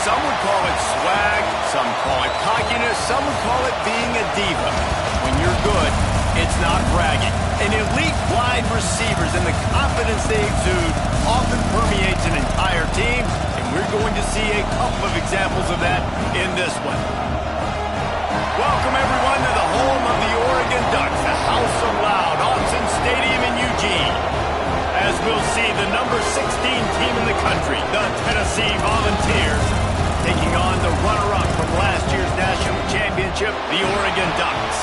Some would call it swag, some call it cockiness, some would call it being a diva. When you're good, it's not bragging. An elite wide receivers and the confidence they exude often permeates an entire team, and we're going to see a couple of examples of that in this one. Welcome, everyone, to the home of the Oregon Ducks, the House of Loud, Autzen Stadium in Eugene. As we'll see the number 16 team in the country, the Tennessee Volunteers, taking on the runner-up from last year's national championship, the Oregon Ducks.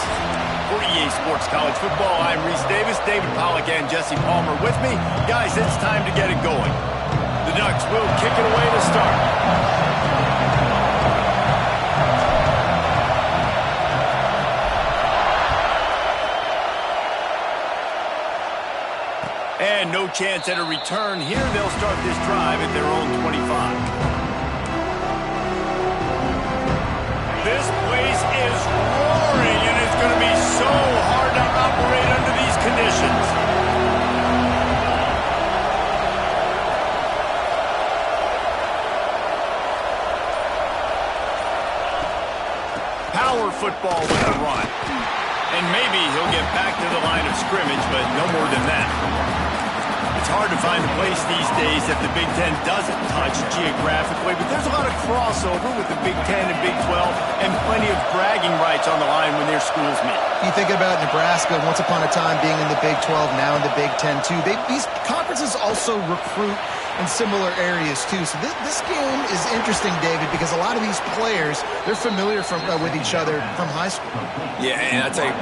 For EA Sports College Football, I'm Reese Davis, David Pollack, and Jesse Palmer with me. Guys, it's time to get it going. The Ducks will kick it away to start. And no chance at a return here. They'll start this drive at their own 25. This place is roaring, and it's going to be so hard to operate under these conditions. Power football with a run. And maybe he'll get back to the line of scrimmage, but no more than that. It's hard to find a place these days that the Big Ten doesn't touch geographically, but there's a lot of crossover with the Big Ten and Big 12 and plenty of bragging rights on the line when their schools meet. You think about Nebraska, once upon a time being in the Big 12, now in the Big 10 too. These conferences also recruit in similar areas too. So this game is interesting, David, because a lot of these players, they're familiar with each other from high school. Yeah, and I tell you,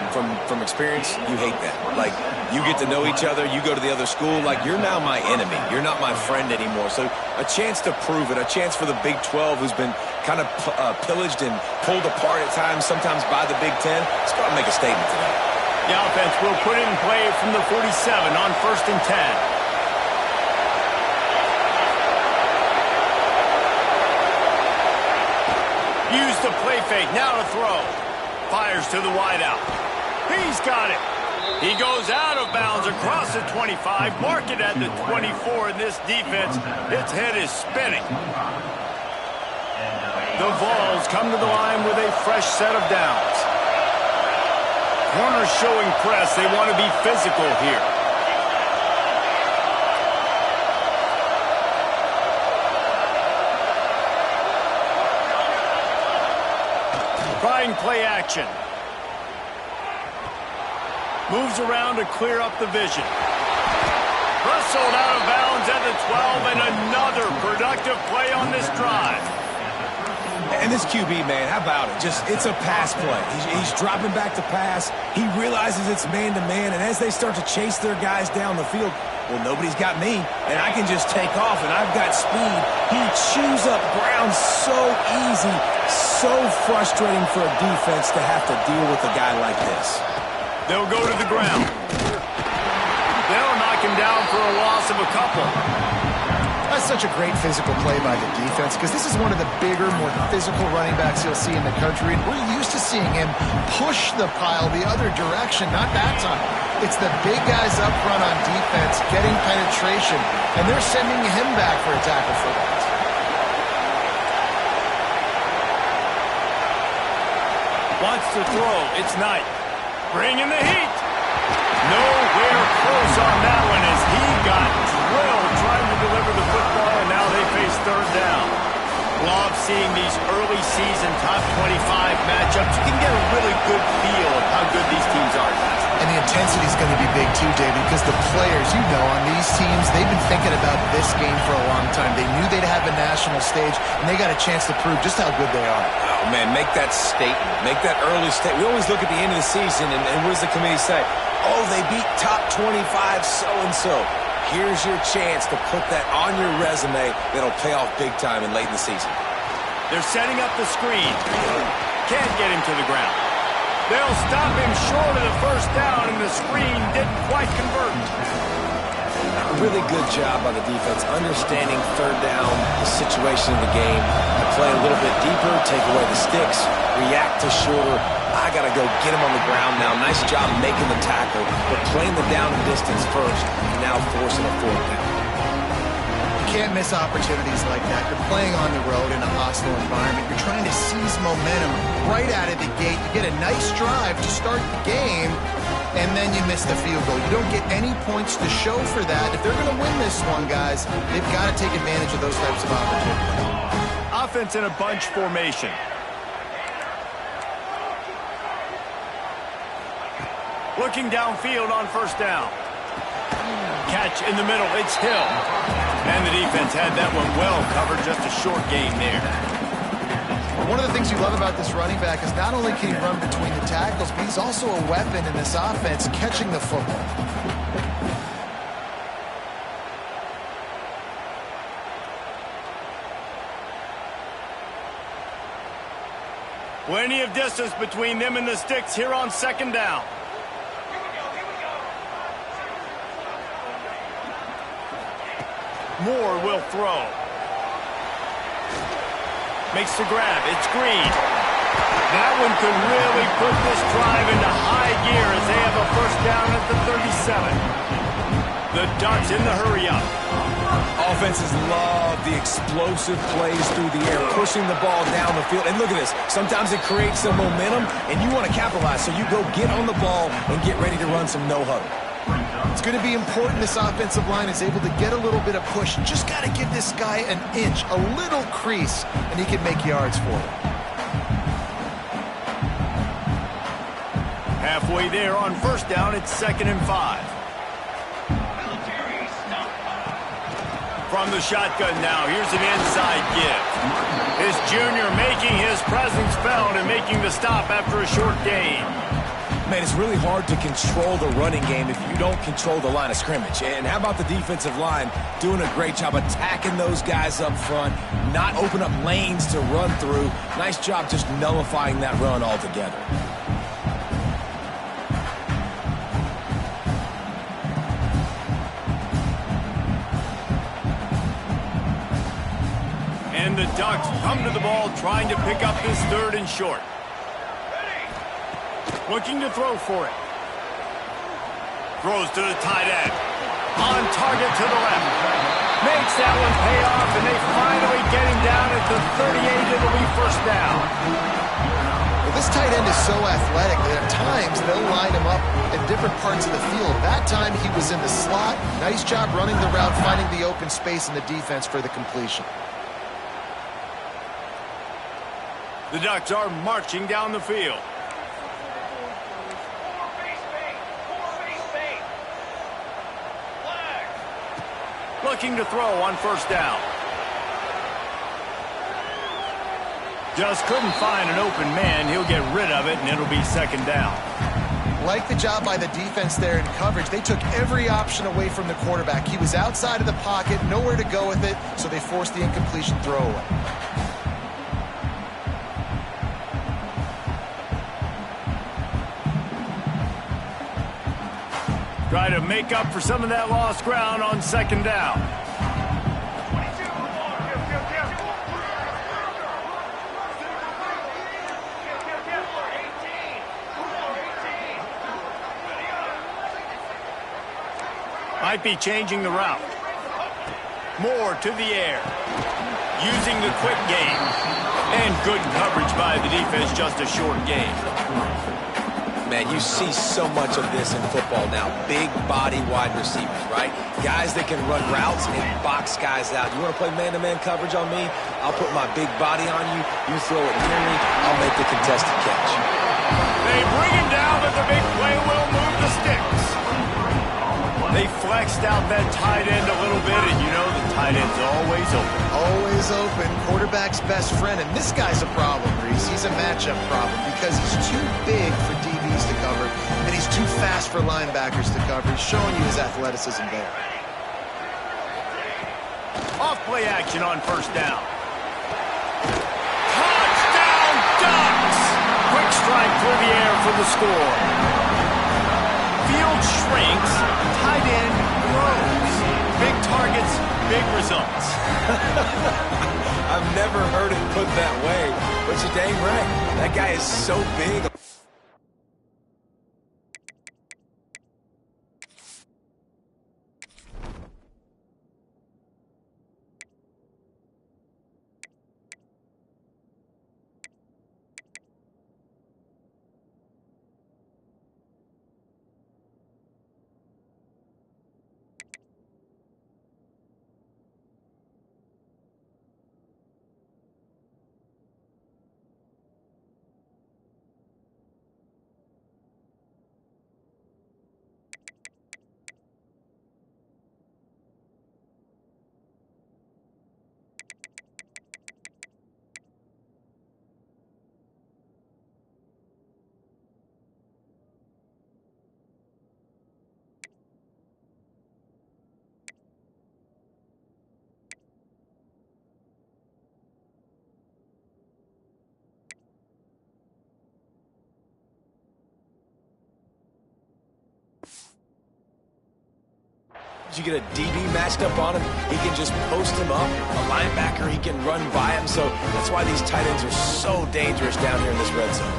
from experience, you hate that. Like, you get to know each other, you go to the other school, like, you're now my enemy. You're not my friend anymore. So a chance to prove it, a chance for the Big 12, who's been kind of pillaged and pulled apart at times, sometimes by the Big 10. Let's go out and make a statement today. The offense will put it in play from the 47 on 1st and 10. Use the play fake, now to throw. Fires to the wideout. He's got it. He goes out of bounds across the 25, mark it at the 24, and this defense, its head is spinning. The Vols come to the line with a fresh set of downs. Corners showing press. They want to be physical here. Trying play action. Moves around to clear up the vision. Wrestled out of bounds at the 12, and another productive play on this drive. And this QB, man, how about it? It's a pass play. He's dropping back to pass. He realizes it's man-to-man, and as they start to chase their guys down the field, well, nobody's got me, and I can just take off, and I've got speed. He chews up ground so easy, so frustrating for a defense to have to deal with a guy like this. They'll go to the ground. They'll knock him down for a loss of a couple. That's such a great physical play by the defense because this is one of the bigger, more physical running backs you'll see in the country, and we're used to seeing him push the pile the other direction, not that time. It's the big guys up front on defense getting penetration, and they're sending him back for a tackle for that. Wants to throw. It's Knight. Bringing the heat. Nowhere close on that one as he got drilled trying to deliver the football, and now they face third down. Love seeing these early season top 25 matchups. You can get a really good feel of how good these teams are. And the intensity is going to be big too, David, because the players, on these teams, they've been thinking about this game for a long time. They knew they'd have a national stage, and they got a chance to prove just how good they are. Oh, man, make that statement. Make that early statement. We always look at the end of the season, and what does the committee say? Oh, they beat top 25 so-and-so. Here's your chance to put that on your resume that'll pay off big time and late in the season. They're setting up the screen. Can't get him to the ground. They'll stop him short of the first down, and the screen didn't quite convert. A really good job by the defense, understanding third down, the situation of the game, to play a little bit deeper, take away the sticks, react to shorter. I got to go get him on the ground now. Nice job making the tackle, but playing the down and distance first, and now forcing a fourth down. can't miss opportunities like that. You're playing on the road in a hostile environment. You're trying to seize momentum right out of the gate. You get a nice drive to start the game, and then you miss the field goal. You don't get any points to show for that. If they're going to win this one, guys, they've got to take advantage of those types of opportunities. Offense in a bunch formation. Looking downfield on first down. Catch in the middle. It's Hill. And the defense had that one well covered. Just a short gain there. One of the things you love about this running back is not only can he run between the tackles, but he's also a weapon in this offense catching the football. Plenty of distance between them and the sticks here on second down. Moore will throw. Makes the grab. It's Green. That one could really put this drive into high gear as they have a first down at the 37. The Ducks in the hurry-up. Offenses love the explosive plays through the air, pushing the ball down the field. And look at this. Sometimes it creates some momentum, and you want to capitalize. So you go get on the ball and get ready to run some no-huddle. It's going to be important this offensive line is able to get a little bit of push. Just got to give this guy an inch, a little crease, and he can make yards for it. Halfway there on first down, it's 2nd and 5. From the shotgun now, here's an inside give. His junior making his presence felt and making the stop after a short gain. Man, it's really hard to control the running game if you don't control the line of scrimmage. And how about the defensive line doing a great job attacking those guys up front, not open up lanes to run through. Nice job just nullifying that run altogether. And the Ducks come to the ball trying to pick up this 3rd and short. Looking to throw for it. Throws to the tight end. On target to the left. Makes that one pay off, and they finally get him down at the 38. It'll be first down. Well, this tight end is so athletic that at times they'll line him up in different parts of the field. That time he was in the slot. Nice job running the route, finding the open space in the defense for the completion. The Ducks are marching down the field. Looking to throw on first down. Just couldn't find an open man. He'll get rid of it, and it'll be 2nd down. Like the job by the defense there in coverage. They took every option away from the quarterback. He was outside of the pocket, nowhere to go with it, so they forced the incompletion throwaway. Try to make up for some of that lost ground on 2nd down. Might be changing the route. Moore to the air. Using the quick game. And good coverage by the defense, just a short gain. Man, you see so much of this in football now. Big body wide receivers, right? Guys that can run routes and box guys out. You want to play man-to-man coverage on me? I'll put my big body on you. You throw it near me, I'll make the contested catch. They bring him down, but the big play will move the sticks. They flexed out that tight end a little bit, and you know the tight end's always open. Always open. Quarterback's best friend. And this guy's a problem, Reese. He's a matchup problem because he's too big for DBs to cover, and he's too fast for linebackers to cover. He's showing you his athleticism there. Off play action on first down. Touchdown, Ducks! Quick strike through the air for the score. Field shrinks, tight end grows. Big targets, big results. I've never heard it put that way, but you're dang right. That guy is so big. You get a DB matched up on him, he can just post him up. A linebacker, he can run by him. So that's why these tight ends are so dangerous down here in this red zone.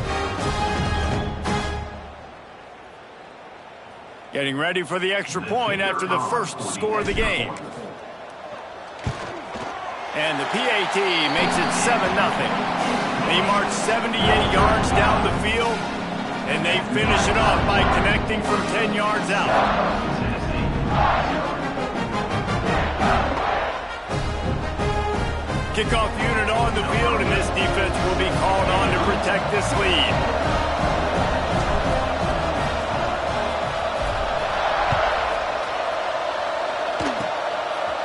Getting ready for the extra point after the first score of the game. And the PAT makes it 7-0. They march 78 yards down the field, and they finish it off by connecting from 10 yards out. Kickoff unit on the field, and this defense will be called on to protect this lead.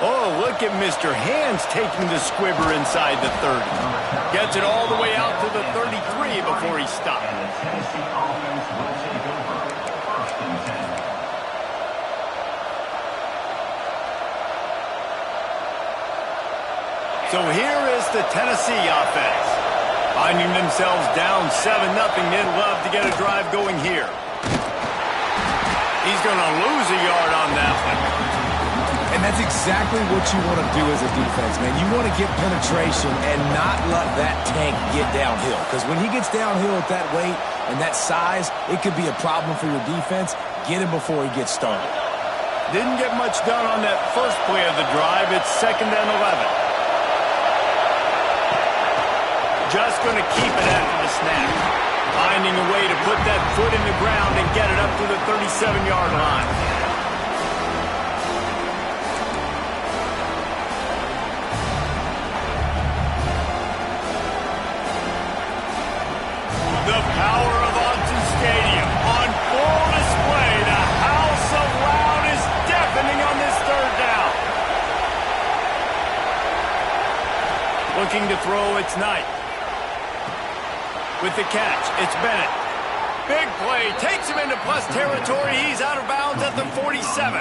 Oh, look at Mr. Hands taking the squibber inside the 30. Gets it all the way out to the 33 before he stopped. So here is the Tennessee offense. Finding themselves down 7-0, they'd love to get a drive going here. He's going to lose a yard on that one. And that's exactly what you want to do as a defense, man. You want to get penetration and not let that tank get downhill. Because when he gets downhill at that weight and that size, it could be a problem for your defense. Get him before he gets started. Didn't get much done on that first play of the drive. It's 2nd and 11. Just going to keep it after the snap. Finding a way to put that foot in the ground and get it up to the 37-yard line. The power of Autzen Stadium on full display. The house of loud is deafening on this 3rd down. Looking to throw, it's Knight. With the catch, it's Bennett. Big play, takes him into plus territory. He's out of bounds at the 47.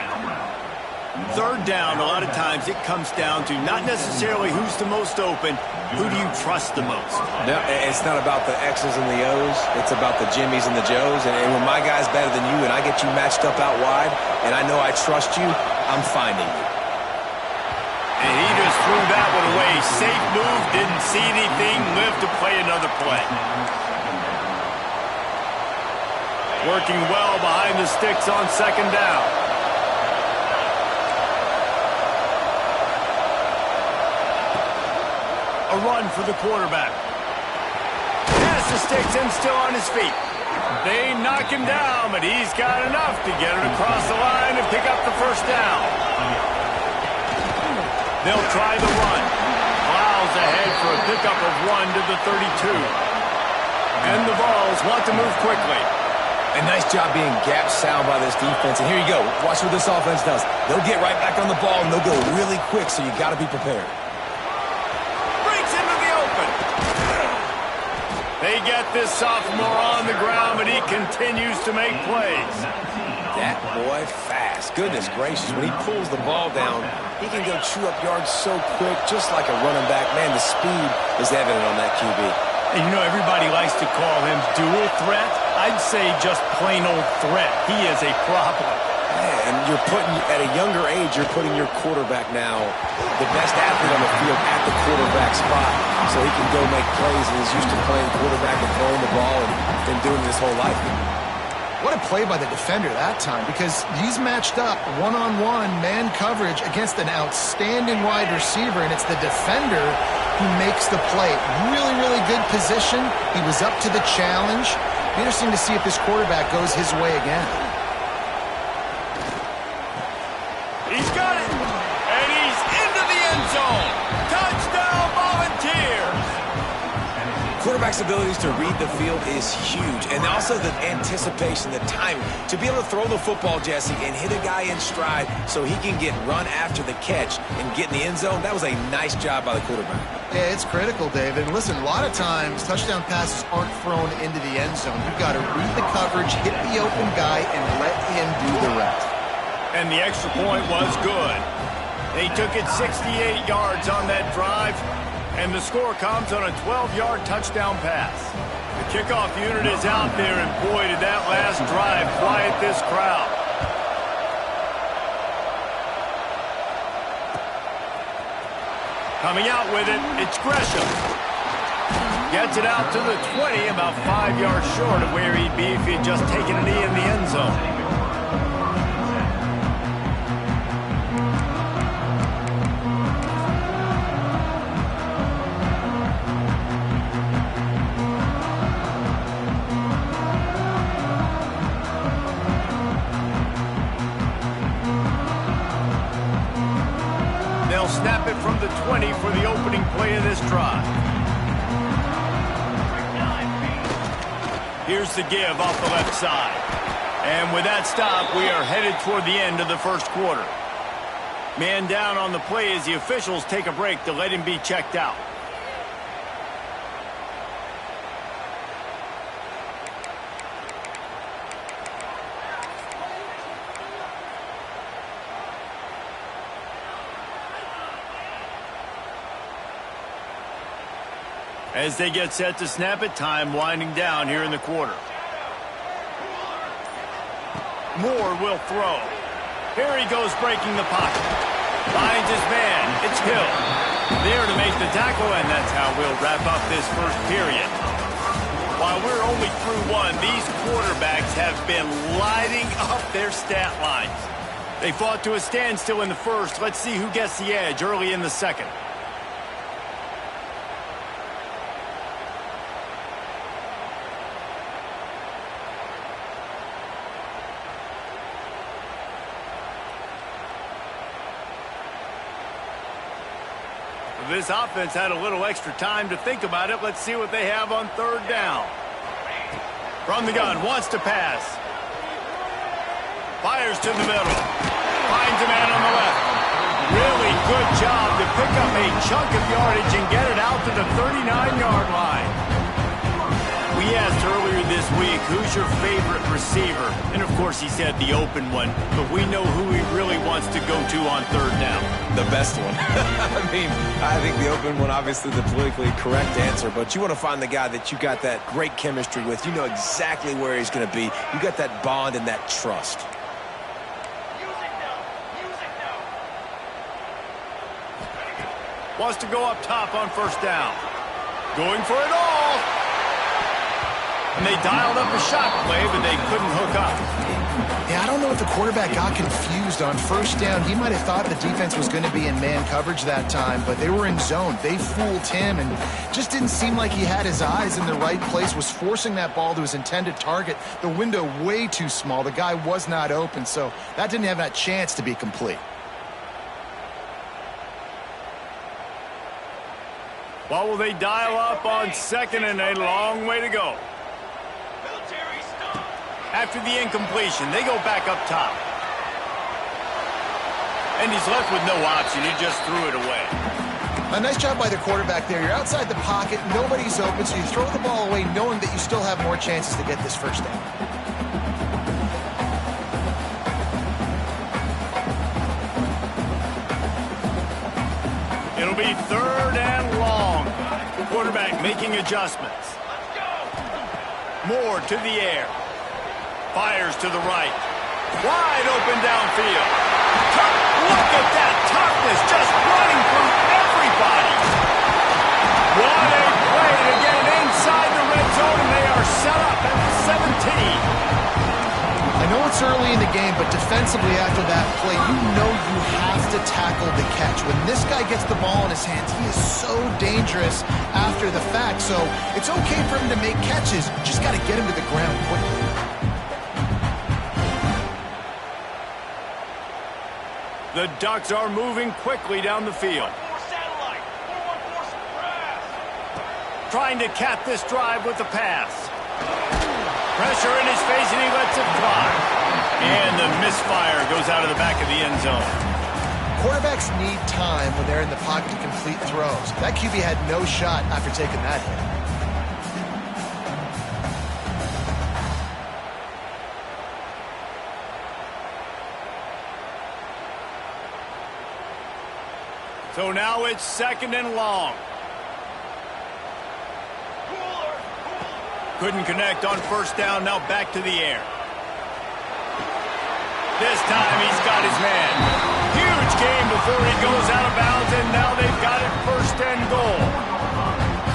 3rd down, a lot of times it comes down to not necessarily who's the most open, who do you trust the most? No, it's not about the X's and the O's. It's about the Jimmies and the Joes. And when my guy's better than you and I get you matched up out wide and I know I trust you, I'm finding you. And he just threw that one away. Safe move, didn't see anything, lived to play another play. Working well behind the sticks on 2nd down. A run for the quarterback. Pass the sticks and still on his feet. They knock him down, but he's got enough to get it across the line and pick up the 1st down. They'll try the run. Plows ahead for a pickup of 1 to the 32. And the Vols want to move quickly. A nice job being gap sound by this defense. And here you go. Watch what this offense does. They'll get right back on the ball, and they'll go really quick, so you got to be prepared. They get this sophomore on the ground, but he continues to make plays. That boy fast. Goodness gracious, when he pulls the ball down, he can go chew up yards so quick, just like a running back. Man, the speed is evident on that QB. And you know, everybody likes to call him dual threat. I'd say just plain old threat. He is a problem. And you're putting, at a younger age, you're putting your quarterback now, the best athlete on the field, at the quarterback spot, so he can go make plays, and he's used to playing quarterback and throwing the ball and been doing it his whole life. What a play by the defender that time, because he's matched up one-on-one man coverage against an outstanding wide receiver, and it's the defender who makes the play. Really, really good position. He was up to the challenge. Be interesting to see if this quarterback goes his way again. He's got it, and he's into the end zone. Touchdown, Volunteers! Quarterback's abilities to read the field is huge, and also the anticipation, the timing. To be able to throw the football, Jesse, and hit a guy in stride so he can get run after the catch and get in the end zone, that was a nice job by the quarterback. Yeah, it's critical, David. And listen, a lot of times touchdown passes aren't thrown into the end zone. You've got to read the coverage, hit the open guy, and let him do the rest. And the extra point was good. They took it 68 yards on that drive, and the score comes on a 12-yard touchdown pass. The kickoff unit is out there, and boy, did that last drive quiet this crowd. Coming out with it, it's Gresham. Gets it out to the 20, about 5 yards short of where he'd be if he had just taken a knee in the end zone. They'll snap it from the 20 for the opening play of this drive. Here's the give off the left side. And with that stop, we are headed toward the end of the first quarter. Man down on the play as the officials take a break to let him be checked out. As they get set to snap it, time winding down here in the quarter. Moore will throw. Here he goes breaking the pocket. Finds his man. It's Hill. There to make the tackle, and that's how we'll wrap up this first period. While we're only through one, these quarterbacks have been lighting up their stat lines. They fought to a standstill in the first. Let's see who gets the edge early in the second. This offense had a little extra time to think about it. Let's see what they have on third down. From the gun, wants to pass. Fires to the middle. Finds a man on the left. Really good job to pick up a chunk of yardage and get it out to the 39-yard line. We asked earlier this week, who's your favorite receiver? And, of course, he said the open one. But we know who he really wants to go to on third down. The best one. I think the open one, obviously the politically correct answer, but you want to find the guy that you got that great chemistry with. You know exactly where he's going to be. You got that bond and that trust. Wants to go up top on first down. Going for it all. And they dialed up a shot play, but they couldn't hook up. Yeah, I don't know if the quarterback got confused on first down. He might have thought the defense was going to be in man coverage that time, but they were in zone. They fooled him and just didn't seem like he had his eyes in the right place, was forcing that ball to his intended target. The window way too small. The guy was not open, so that didn't have that chance to be complete. What will they dial up on second and a long way to go? After the incompletion, they go back up top. And he's left with no option. He just threw it away. A nice job by the quarterback there. You're outside the pocket, nobody's open, so you throw the ball away knowing that you still have more chances to get this first down. It'll be third and long. Quarterback making adjustments. Moore to the air. Fires to the right. Wide open downfield. Look at that toughness, just running through everybody. What a play to get it inside the red zone, and they are set up at the 17. I know it's early in the game, but defensively after that play, you know you have to tackle the catch. When this guy gets the ball in his hands, he is so dangerous after the fact. So it's okay for him to make catches. You just got to get him to the ground quickly. The Ducks are moving quickly down the field. Trying to cap this drive with the pass. Pressure in his face, and he lets it fly. And the misfire goes out of the back of the end zone. Quarterbacks need time when they're in the pocket to complete throws. That QB had no shot after taking that hit. So now it's second and long. Couldn't connect on first down, now back to the air. This time he's got his man. Huge game before he goes out of bounds, and now they've got it 1st and goal.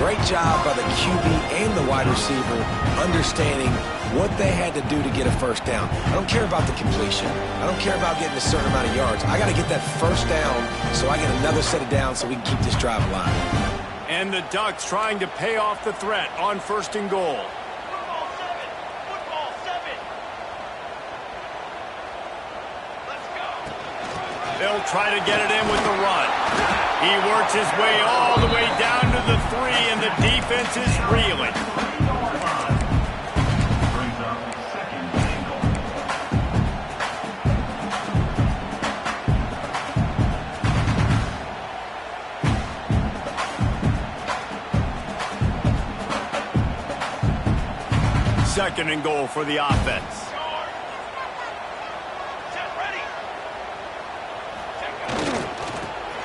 Great job by the QB and the wide receiver understanding what they had to do to get a 1st down. I don't care about the completion. I don't care about getting a certain amount of yards. I got to get that 1st down so I get another set of downs so we can keep this drive alive. And the Ducks trying to pay off the threat on 1st and goal. They'll try to get it in with the run. He works his way all the way down to the 3, and the defense is reeling. Second and goal for the offense.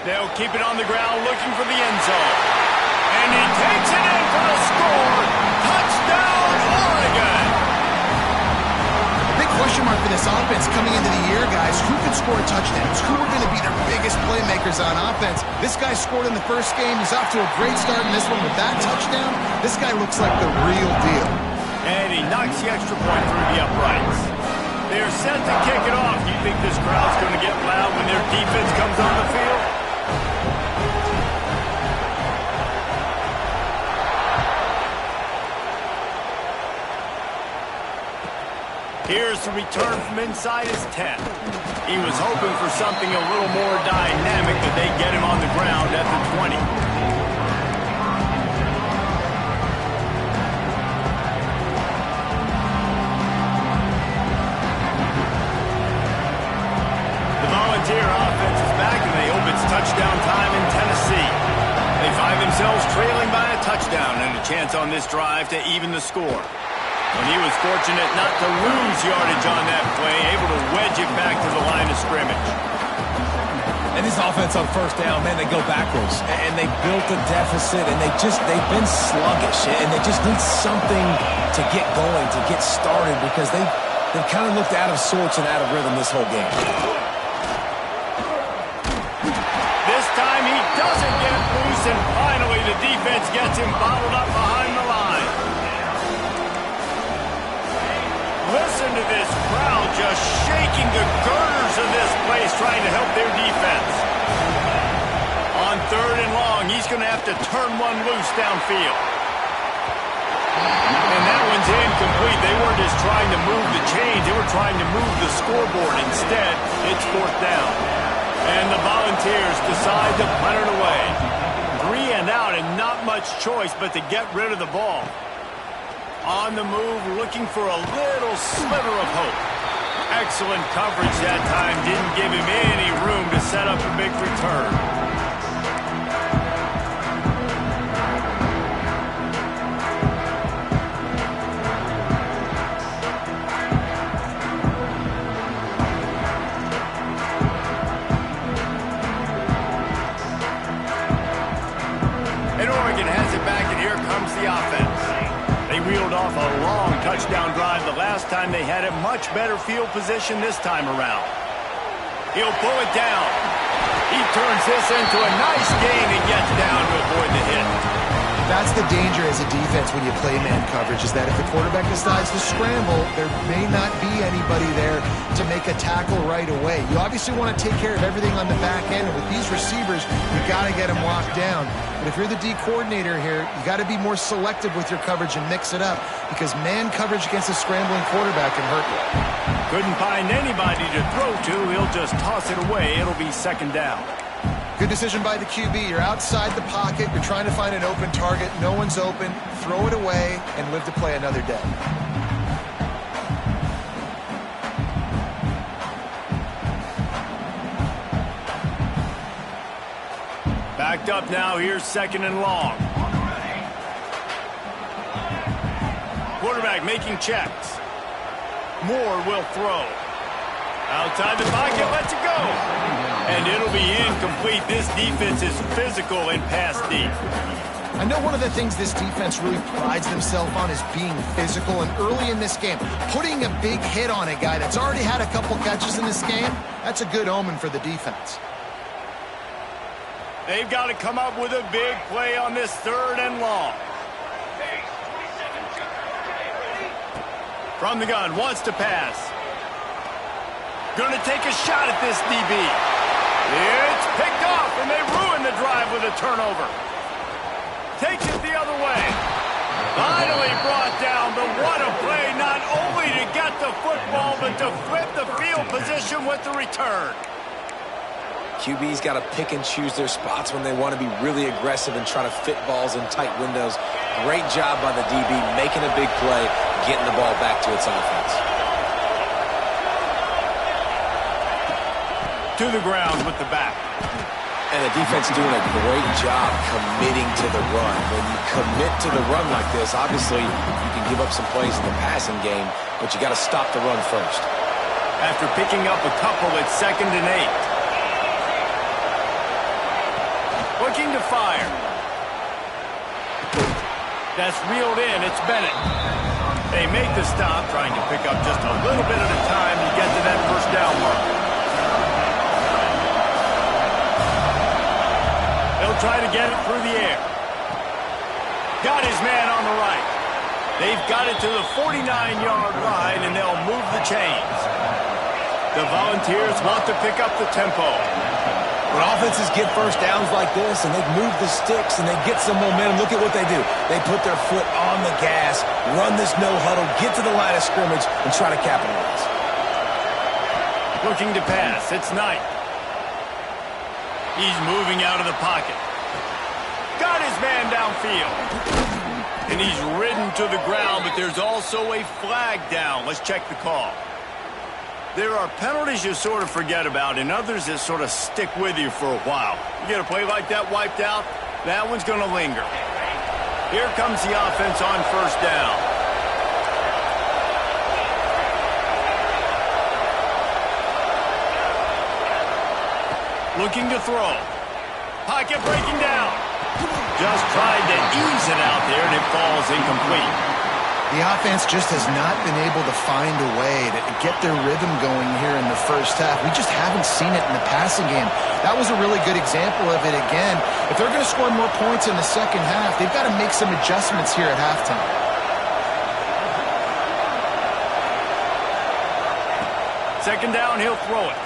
They'll keep it on the ground, looking for the end zone. And he takes it in for the score. Touchdown, Oregon! The big question mark for this offense coming into the year, guys, who can score touchdowns? Who are going to be their biggest playmakers on offense? This guy scored in the 1st game. He's off to a great start in this one with that touchdown. This guy looks like the real deal. And he knocks the extra point through the uprights. They're set to kick it off. Do you think this crowd's going to get loud when their defense comes on the field? Here's the return from inside his 10. He was hoping for something a little more dynamic, but they get him on the ground at the 20. The Volunteer offense is back, and they hope it's touchdown time in Tennessee. They find themselves trailing by a touchdown and a chance on this drive to even the score. And he was fortunate not to lose yardage on that play, able to wedge it back to the line of scrimmage. And this offense on 1st down, man, they go backwards. And they built a deficit, and they've been sluggish. And they just need something to get going, to get started, because they've kind of looked out of sorts and out of rhythm this whole game. This time he doesn't get loose, and finally the defense gets him bottled up behind the line. Listen to this crowd just shaking the girders of this place trying to help their defense. On 3rd and long, he's going to have to turn one loose downfield. And that one's incomplete. They weren't just trying to move the chains. They were trying to move the scoreboard. Instead, it's 4th down. And the Volunteers decide to punt it away. 3 and out and not much choice but to get rid of the ball. On the move, looking for a little sliver of hope. Excellent coverage that time. Didn't give him any room to set up a big return. And Oregon has it back, and here comes the offense. They reeled off a long touchdown drive the last time they had a much better field position this time around. He'll pull it down. He turns this into a nice gain and gets down to avoid the hit. That's the danger as a defense when you play man coverage, is that if the quarterback decides to scramble, there may not be anybody there to make a tackle right away. You obviously want to take care of everything on the back end, and with these receivers, you got to get them locked down. But if you're the D coordinator here, you got to be more selective with your coverage and mix it up, because man coverage against a scrambling quarterback can hurt you. Couldn't find anybody to throw to. He'll just toss it away. It'll be 2nd down. Good decision by the QB. You're outside the pocket. You're trying to find an open target. No one's open. Throw it away and live to play another day. Backed up now. Here's 2nd and long. Quarterback making checks. Moore will throw. Outside the pocket, lets it go. And it'll be incomplete. This defense is physical and pass deep. I know one of the things this defense really prides themselves on is being physical, and early in this game, putting a big hit on a guy that's already had a couple catches in this game, that's a good omen for the defense. They've got to come up with a big play on this 3rd and long. From the gun, wants to pass. Going to take a shot at this DB. It's picked off, and they ruin the drive with a turnover. Takes it the other way. Finally brought down, but what a play, not only to get the football, but to flip the field position with the return. QB's got to pick and choose their spots when they want to be really aggressive and try to fit balls in tight windows. Great job by the DB, making a big play, getting the ball back to its offense. To the ground with the back. And the defense doing a great job committing to the run. When you commit to the run like this, obviously you can give up some plays in the passing game, but you got to stop the run first. After picking up a couple, it's 2nd and 8. Looking to fire. That's reeled in. It's Bennett. They make the stop, trying to pick up just a little bit at a time to get to that 1st down mark. They'll try to get it through the air. Got his man on the right. They've got it to the 49-yard line, and they'll move the chains. The Volunteers want to pick up the tempo. When offenses get 1st downs like this and they move the sticks and they get some momentum, look at what they do. They put their foot on the gas, run this no-huddle, get to the line of scrimmage, and try to capitalize. Looking to pass. It's Knight. He's moving out of the pocket. Got his man downfield. And he's ridden to the ground, but there's also a flag down. Let's check the call. There are penalties you sort of forget about and others that sort of stick with you for a while. You get a play like that wiped out, that one's going to linger. Here comes the offense on 1st down. Looking to throw. Pocket breaking down. Just tried to ease it out there, and it falls incomplete. The offense just has not been able to find a way to get their rhythm going here in the 1st half. We just haven't seen it in the passing game. That was a really good example of it again. If they're going to score more points in the 2nd half, they've got to make some adjustments here at halftime. Second down, he'll throw it.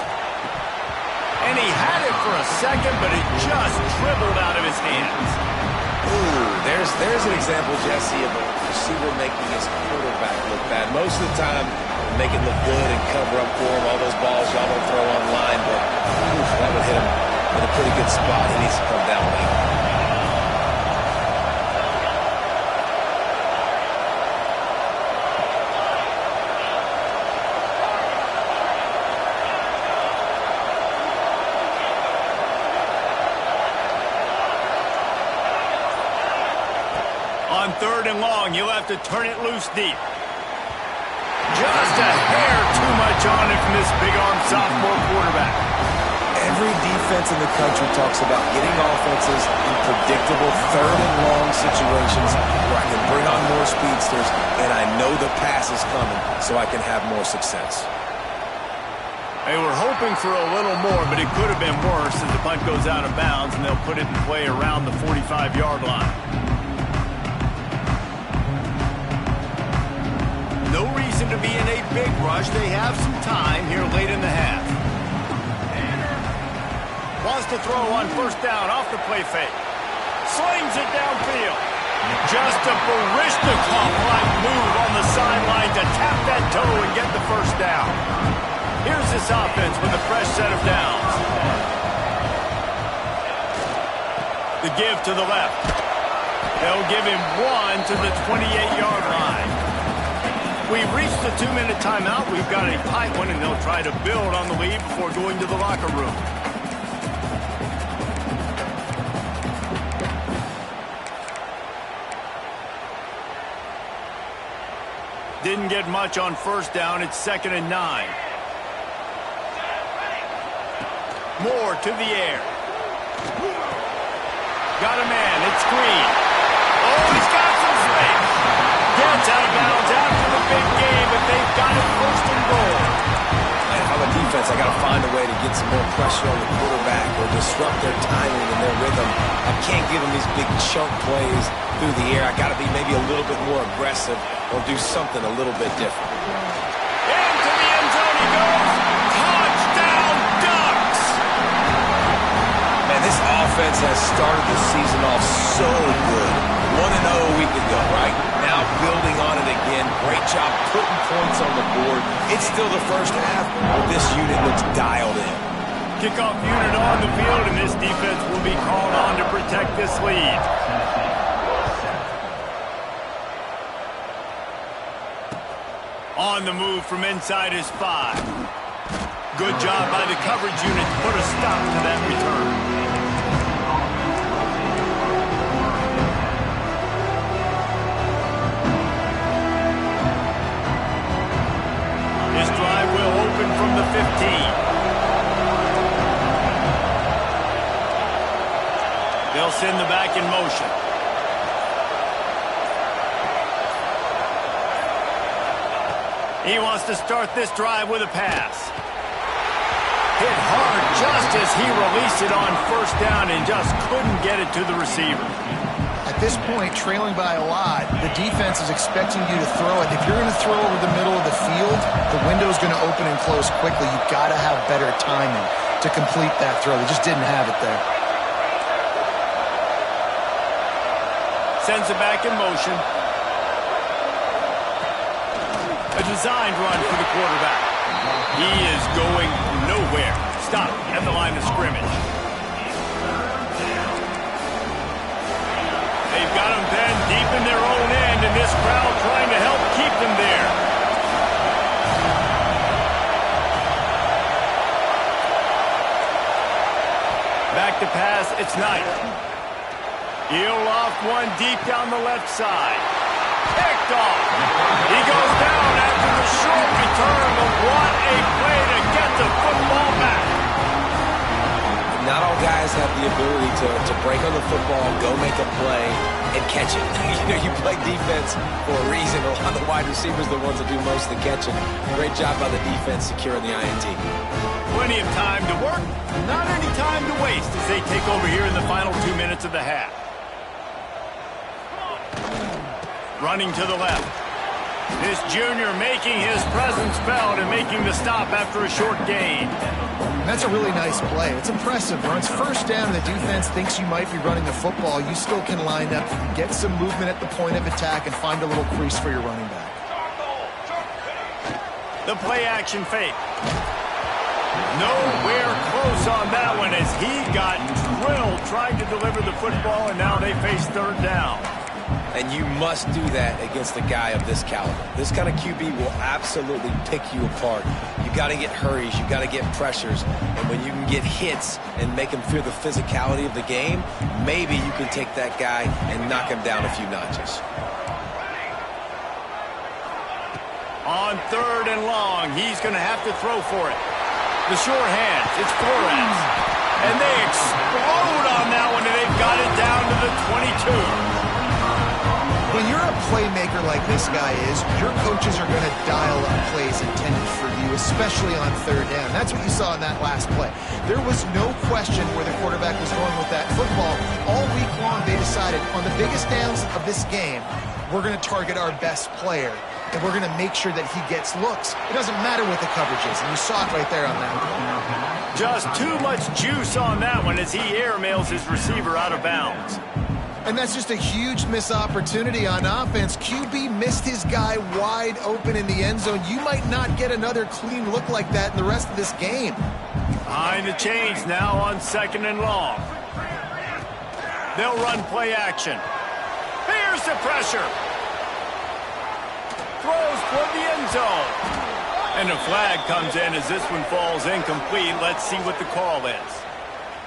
And he had it for a second, but it just dribbled out of his hands. Ooh, there's an example, Jesse, of a receiver making his quarterback look bad. Most of the time, make it look good and cover up for him. All those balls y'all don't throw online, but that would hit him in a pretty good spot. He needs to come down late. On 3rd and long, you'll have to turn it loose deep. Just a hair too much on it from this big-arm sophomore quarterback. Every defense in the country talks about getting offenses in predictable 3rd and long situations where I can bring on more speedsters and I know the pass is coming so I can have more success. They were hoping for a little more, but it could have been worse as the punt goes out of bounds and they'll put it in play around the 45-yard line. No reason to be in a big rush. They have some time here late in the half. Wants to throw on 1st down off the play fake. Slings it downfield. Just a Barishnikov-like move on the sideline to tap that toe and get the 1st down. Here's this offense with a fresh set of downs. The give to the left. They'll give him 1 to the 28-yard line. We've reached the 2-minute timeout. We've got a tight one, and they'll try to build on the lead before going to the locker room. Didn't get much on 1st down. It's 2nd and 9. Moore to the air. Got a man. It's Green. Oh, he's got some space. Gets out of bounds after the big game, but they've got it 1st and goal. And if I'm a defense, I got to find a way to get some more pressure on the quarterback or disrupt their timing and their rhythm. I can't give them these big chunk plays through the air. I got to be maybe a little bit more aggressive or do something a little bit different. Into the end zone he goes. Touchdown, Ducks! Man, this offense has started the season off so good. 1-0 a week ago, right? Now building on it again. Great job putting points on the board. It's still the first half, but this unit looks dialed in. Kickoff unit on the field, and this defense will be called on to protect this lead. On the move from inside his 5. Good job by the coverage unit to put a stop to that return. This drive will open from the 15. They'll send the back in motion. He wants to start this drive with a pass. Hit hard just as he released it on first down and just couldn't get it to the receiver. At this point, trailing by a lot, the defense is expecting you to throw it. If you're going to throw over the middle of the field, the window's going to open and close quickly. You've got to have better timing to complete that throw. They just didn't have it there. Sends it back in motion. A designed run for the quarterback. He is going nowhere. Stop at the line of scrimmage. They've got him then deep in their own end, and this crowd trying to help keep them there. Back to pass, it's Knight. He'll loft one deep down the left side. Picked off. He goes down after the short return, but what a play to get the football back. Not all guys have the ability to break on the football, go make a play, and catch it. You play defense for a reason. A lot of the wide receivers are the ones that do most of the catching. Great job by the defense securing the INT. Plenty of time to work, not any time to waste as they take over here in the final 2 minutes of the half. Running to the left. This junior making his presence felt and making the stop after a short gain. That's a really nice play. It's impressive. When it's first down and the defense thinks you might be running the football, you still can line up, get some movement at the point of attack, and find a little crease for your running back. The play action fake. Nowhere close on that one as he got drilled trying to deliver the football, and now they face third down. And you must do that against a guy of this caliber. This kind of QB will absolutely pick you apart. You got to get hurries, you got to get pressures, and when you can get hits and make him feel the physicality of the game, maybe you can take that guy and knock him down a few notches. On third and long, he's going to have to throw for it. The sure hands, it's Flores. And they explode on that one, and they've got it down to the 22. When you're a playmaker like this guy is, your coaches are going to dial up plays intended for you, especially on third down. That's what you saw in that last play. There was no question where the quarterback was going with that football. All week long, they decided on the biggest downs of this game, we're going to target our best player, and we're going to make sure that he gets looks. It doesn't matter what the coverage is, and you saw it right there on that one. Just too much juice on that one as he airmails his receiver out of bounds. And that's just a huge missed opportunity on offense. QB missed his guy wide open in the end zone. You might not get another clean look like that in the rest of this game. Behind the chains now on second and long. They'll run play action. Here's the pressure. Throws toward the end zone. And a flag comes in as this one falls incomplete. Let's see what the call is.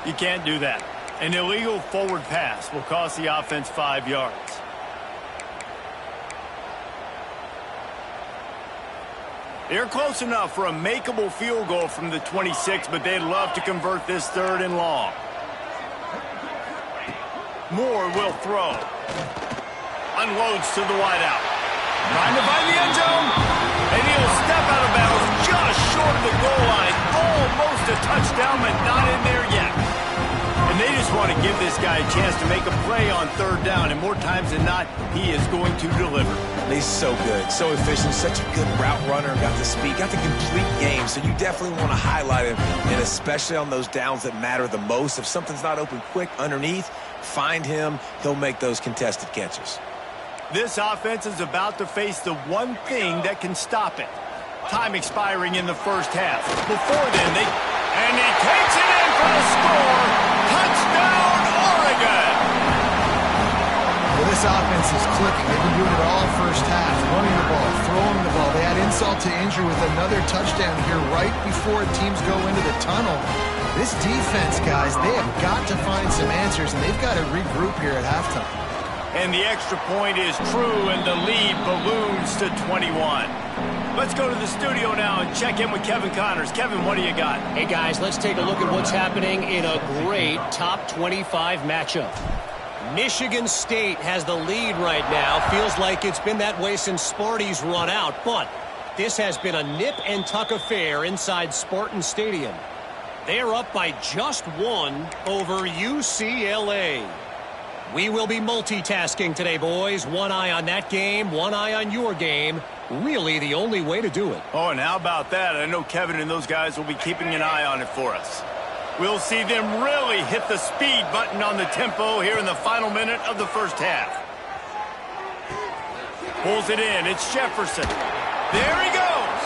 You can't do that. An illegal forward pass will cost the offense 5 yards. They're close enough for a makeable field goal from the 26, but they'd love to convert this third and long. Moore will throw. Unloads to the wideout. Trying to find the end zone. And he'll step out of bounds just short of the goal line. Almost a touchdown, but not in there yet. And they just want to give this guy a chance to make a play on third down, and more times than not, he is going to deliver. He's so good, so efficient, such a good route runner, got the speed, got the complete game, so you definitely want to highlight him, and especially on those downs that matter the most. If something's not open quick underneath, find him. He'll make those contested catches. This offense is about to face the one thing that can stop it. Time expiring in the first half. Before then, and he takes it in for the score. Touchdown, Oregon! Well, this offense is clicking. They've been doing it all first half. Running the ball, throwing the ball. They add insult to injury with another touchdown here right before teams go into the tunnel. This defense, guys, they have got to find some answers, and they've got to regroup here at halftime. And the extra point is true, and the lead balloons to 21. Let's go to the studio now and check in with Kevin Connors. Kevin, what do you got? Hey, guys, let's take a look at what's happening in a great top 25 matchup. Michigan State has the lead right now. Feels like it's been that way since Sparty's run out, but this has been a nip-and-tuck affair inside Spartan Stadium. They're up by just one over UCLA. We will be multitasking today, boys. One eye on that game, one eye on your game. Really the only way to do it. Oh, and how about that? I know Kevin and those guys will be keeping an eye on it for us. We'll see them really hit the speed button on the tempo here in the final minute of the first half. Pulls it in. It's Jefferson. There he goes.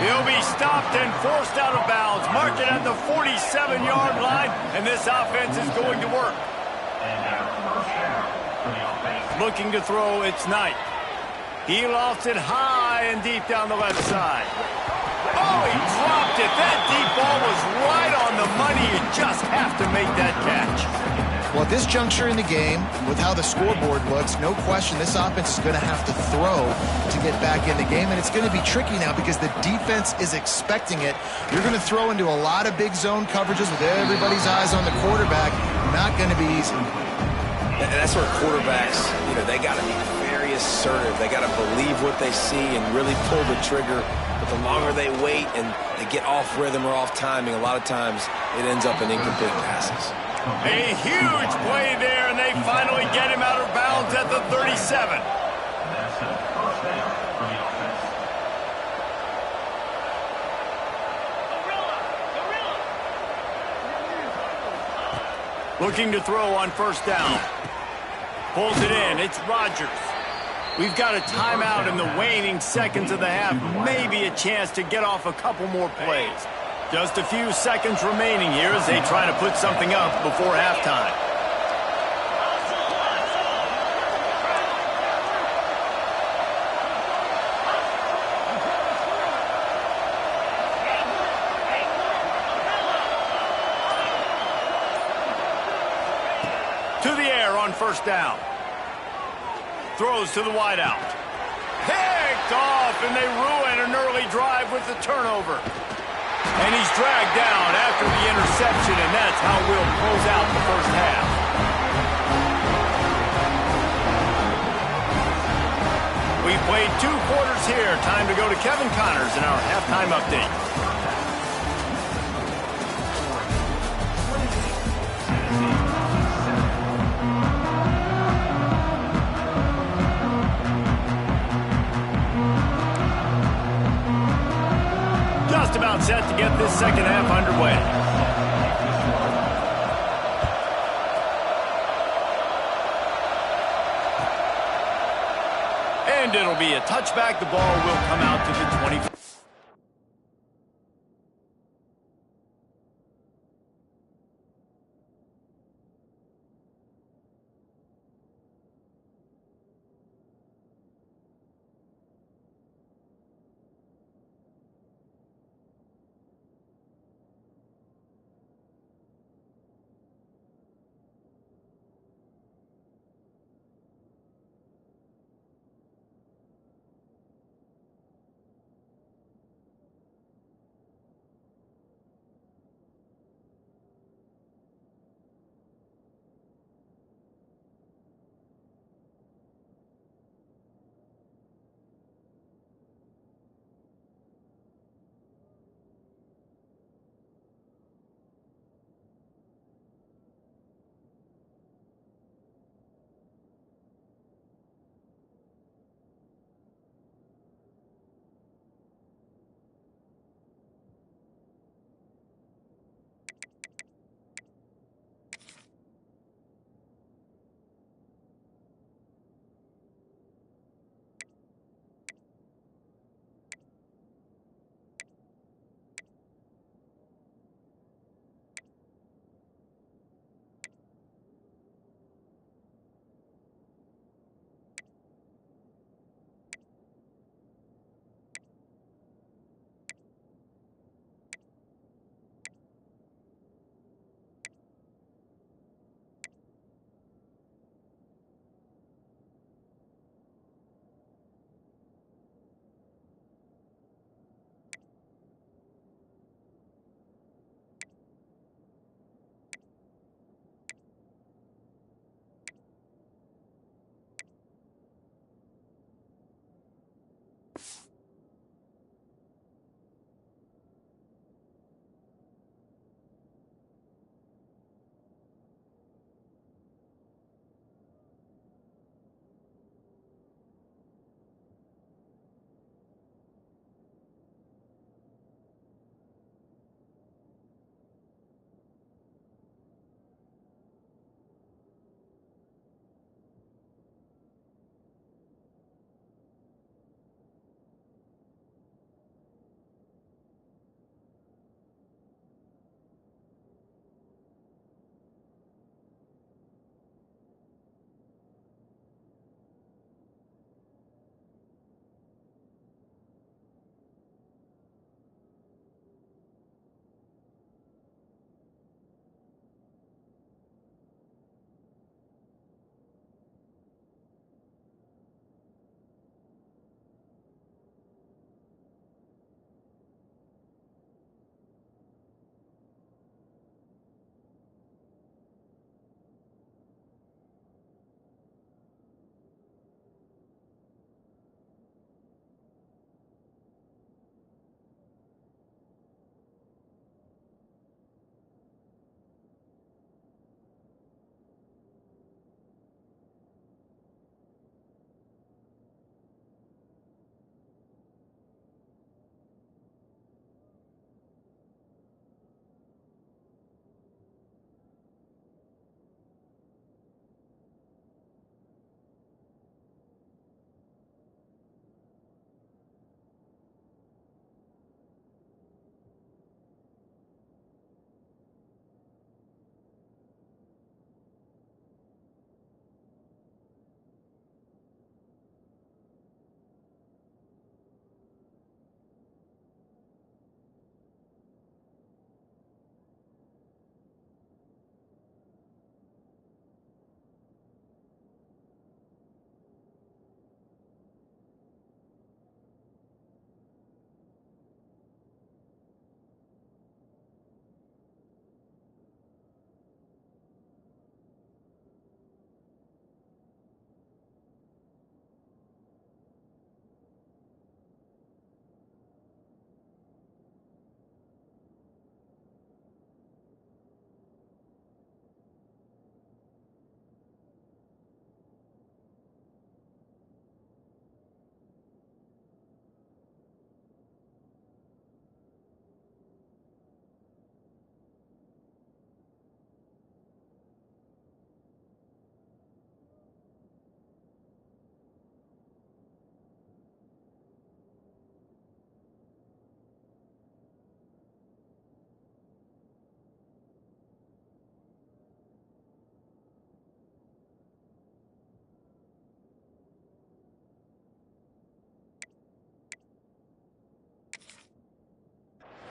He'll be stopped and forced out of bounds. Mark it at the 47-yard line, and this offense is going to work. Looking to throw, it's Knight. He lofts it high and deep down the left side. Oh, he dropped it. That deep ball was right on the money. You just have to make that catch. Well, at this juncture in the game, with how the scoreboard looks, no question this offense is going to have to throw to get back in the game, and it's going to be tricky now because the defense is expecting it. You're going to throw into a lot of big zone coverages with everybody's eyes on the quarterback. Not going to be easy. And that's where quarterbacks, they got to be very assertive. They got to believe what they see and really pull the trigger. But the longer they wait and they get off rhythm or off timing, a lot of times it ends up in incomplete passes. A huge play there, and they finally get him out of bounds at the 37. Looking to throw on first down. Pulls it in. It's Rodgers. We've got a timeout in the waning seconds of the half. Maybe a chance to get off a couple more plays. Just a few seconds remaining here as they try to put something up before halftime. To the air on first down. Throws to the wideout. Picked off, and they ruin an early drive with the turnover. And he's dragged down after the interception, and that's how we'll close out the first half. We've played 2 quarters here. Time to go to Kevin Connors in our halftime update. Just about set to get this second half underway. And it'll be a touchback. The ball will come out to the 25.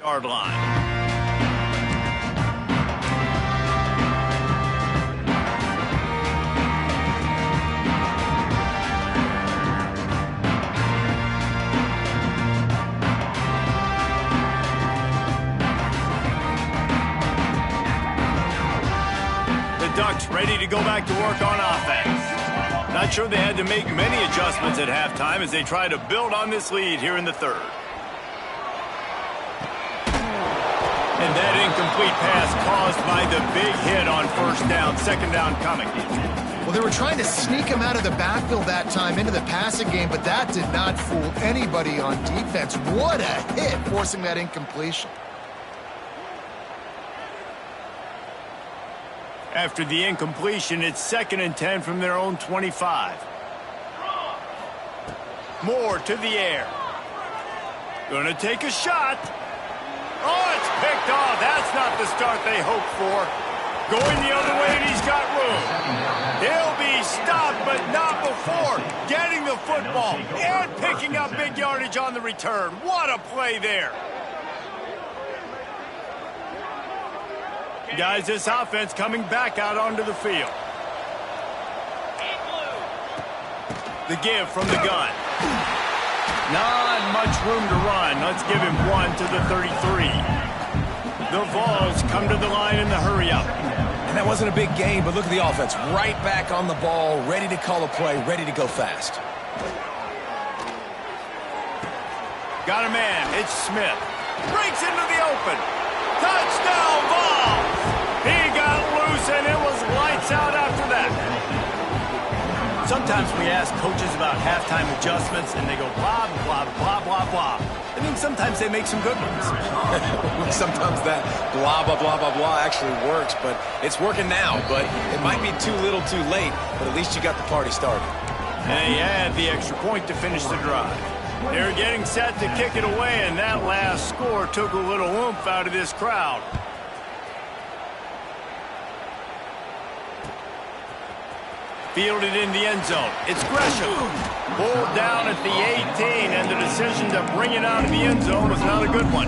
yard line. Ducks ready to go back to work on offense. Not sure they had to make many adjustments at halftime as they try to build on this lead here in the third. And that incomplete pass caused by the big hit on first down, second down coming. Well, they were trying to sneak him out of the backfield that time into the passing game, but that did not fool anybody on defense. What a hit, forcing that incompletion. After the incompletion, it's 2nd and 10 from their own 25. Moore to the air. Gonna take a shot. Oh, it's picked off. That's not the start they hoped for. Going the other way, and he's got room. He'll be stopped, but not before getting the football and picking up big yardage on the return. What a play there. Guys, this offense coming back out onto the field. The give from the gun. Not much room to run. Let's give him one to the 33. The Vols come to the line in the hurry-up. And that wasn't a big gain, but look at the offense. Right back on the ball, ready to call a play, ready to go fast. Got a man. It's Smith. Breaks into the open. Touchdown, Vols! He got loose, and it was lights out after that. Sometimes we ask coaches about halftime adjustments, and they go blah, blah, blah, blah, blah. And then sometimes they make some good ones. Sometimes that blah, blah, blah, blah, blah actually works, but it's working now. But it might be too little too late, but at least you got the party started. And he had the extra point to finish the drive. They're getting set to kick it away, and that last score took a little oomph out of this crowd. Fielded in the end zone. It's Gresham. Pulled down at the 18, and the decision to bring it out of the end zone was not a good one.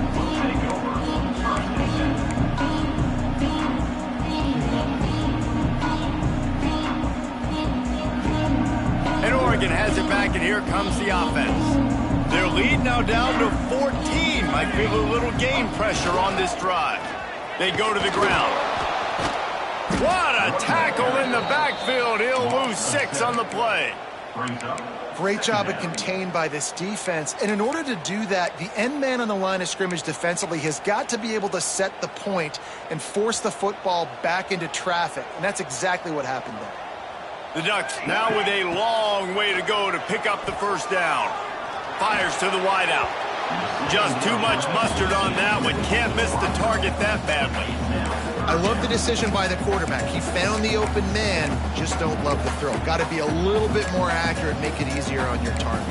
And Oregon has it back, and here comes the offense. Their lead now down to 14. Might feel a little game pressure on this drive. They go to the ground. What a tackle in the backfield. He'll lose 6 on the play. Great job at contained by this defense. And in order to do that, the end man on the line of scrimmage defensively has got to be able to set the point and force the football back into traffic. And that's exactly what happened there. The Ducks now with a long way to go to pick up the first down. Fires to the wideout. Just too much mustard on that one. Can't miss the target that badly. I love the decision by the quarterback. He found the open man, just don't love the throw. Got to be a little bit more accurate, make it easier on your target.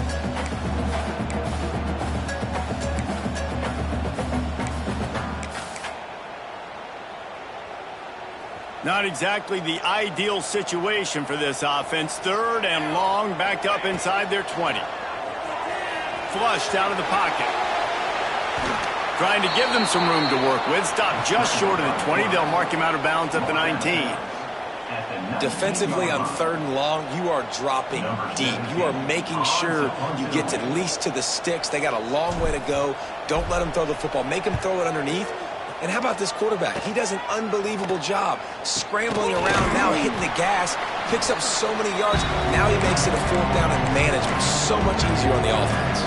Not exactly the ideal situation for this offense. 3rd and long, backed up inside their 20. Flushed out of the pocket. Trying to give them some room to work with. Stopped just short of the 20. They'll mark him out of bounds at the 19. Defensively on 3rd and long, you are dropping deep. You are making sure you get at least to the sticks. They got a long way to go. Don't let them throw the football. Make them throw it underneath. And how about this quarterback? He does an unbelievable job scrambling around now, hitting the gas, picks up so many yards. Now he makes it a 4th down and management so much easier on the offense.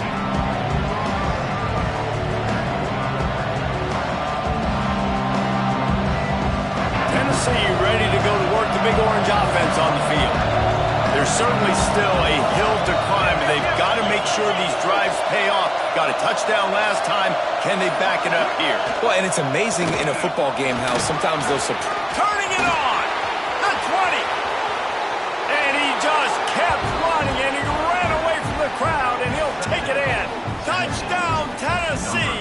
Ready to go to work the Big Orange offense on the field. There's certainly still a hill to climb, and they've got to make sure these drives pay off. Got a touchdown last time. Can they back it up here? Well, and it's amazing in a football game how sometimes those... Turning it on! The 20! And he just kept running, and he ran away from the crowd, and he'll take it in. Touchdown, Tennessee!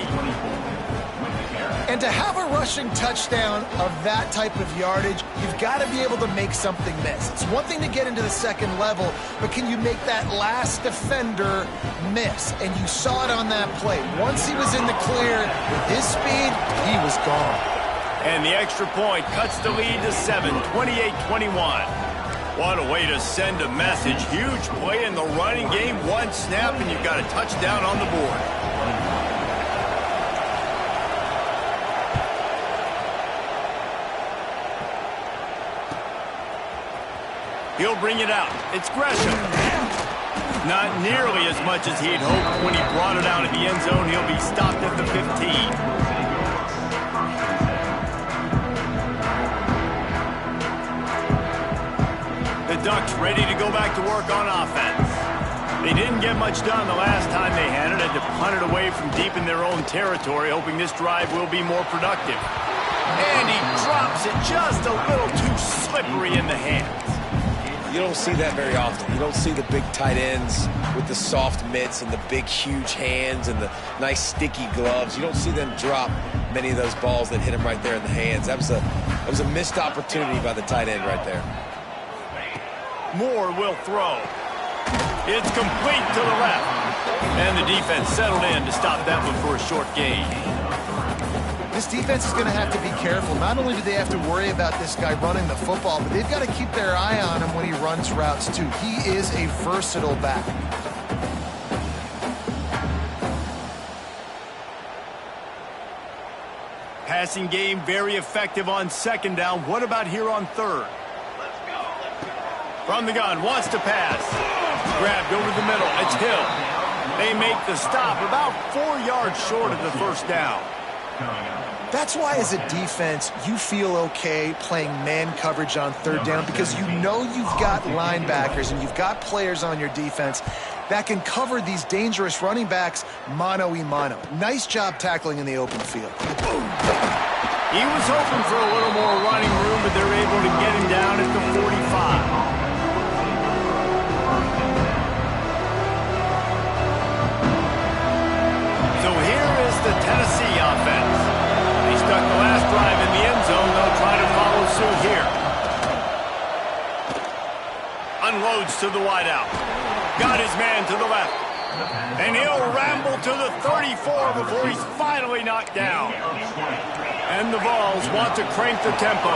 And to have a run rushing touchdown of that type of yardage, you've got to be able to make something miss. It's one thing to get into the second level, but can you make that last defender miss? And you saw it on that play. Once he was in the clear, with his speed, he was gone. And the extra point cuts the lead to 7, 28-21. What a way to send a message. Huge play in the running game. One snap, and you've got a touchdown on the board. He'll bring it out. It's Gresham. Not nearly as much as he'd hoped when he brought it out of the end zone. He'll be stopped at the 15. The Ducks ready to go back to work on offense. They didn't get much done the last time they had it. Had to punt it away from deep in their own territory, hoping this drive will be more productive. And he drops it just a little too slippery in the hands. You don't see that very often. You don't see the big tight ends with the soft mitts and the big, huge hands and the nice, sticky gloves. You don't see them drop many of those balls that hit him right there in the hands. That was a missed opportunity by the tight end right there. Moore will throw. It's complete to the left. And the defense settled in to stop that one for a short gain. This defense is going to have to be careful. Not only do they have to worry about this guy running the football, but they've got to keep their eye on him when he runs routes too. He is a versatile back. Passing game very effective on second down. What about here on third? From the gun, wants to pass. Grabbed over the middle. It's Hill. They make the stop about 4 yards short of the first down. That's why as a defense, you feel okay playing man coverage on third down because you know you've got linebackers and you've got players on your defense that can cover these dangerous running backs mano-a-mano. Nice job tackling in the open field. He was hoping for a little more running room, but they're able to get him down at the 45. So here is the Tennessee offense. They stuck the last drive in the end zone. They'll try to follow suit here. Unloads to the wideout. Got his man to the left. And he'll ramble to the 34 before he's finally knocked down. And the Vols want to crank the tempo.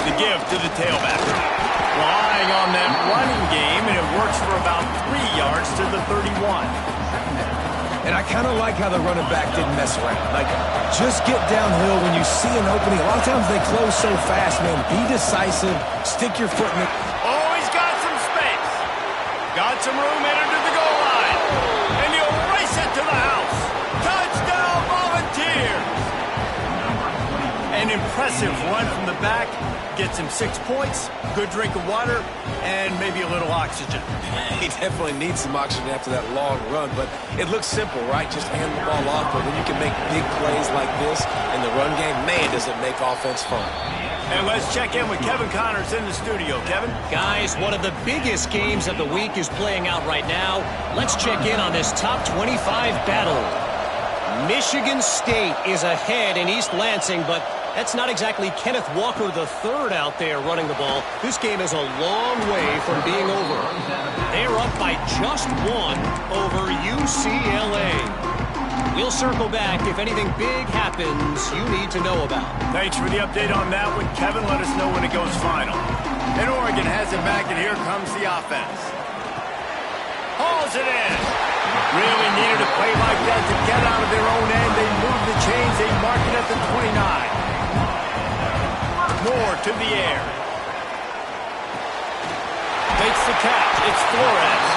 The give to the tailback. Relying on that running game, and it works for about 3 yards to the 31. And I kind of like how the running back didn't mess around. Like, just get downhill when you see an opening. A lot of times they close so fast, man. Be decisive. Stick your foot in it. Oh, he's got some space. Got some room headed to the goal line. And he'll race it to the house. Touchdown, Volunteers. An impressive run from the back. Gets him 6 points, good drink of water, and maybe a little oxygen. He definitely needs some oxygen after that long run, but it looks simple, right? Just hand the ball off, but when you can make big plays like this in the run game, man, does it make offense fun. And let's check in with Kevin Connors in the studio. Kevin? Guys, one of the biggest games of the week is playing out right now. Let's check in on this top 25 battle. Michigan State is ahead in East Lansing, but that's not exactly Kenneth Walker III out there running the ball. This game is a long way from being over. They're up by just 1 over UCLA. We'll circle back if anything big happens you need to know about. Thanks for the update on that one, Kevin. Let us know when it goes final. And Oregon has it back, and here comes the offense. Hauls it in. Really needed a play like that to get out of their own end. They move the chains. They mark it at the 29. Moore to the air. Makes the catch. It's Flores.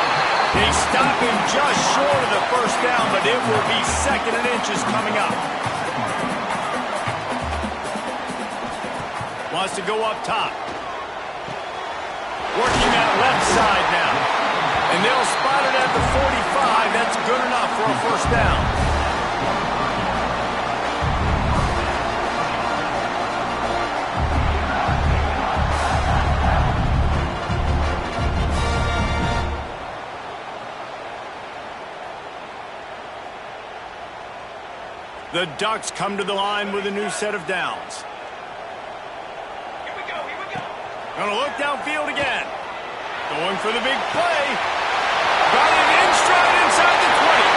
They stop him just short of the first down, but it will be 2nd and inches coming up. Wants to go up top. Working that left side now. And they'll spot it at the 45. That's good enough for a first down. The Ducks come to the line with a new set of downs. Gonna look downfield again. Going for the big play. Got it in stride inside the 20.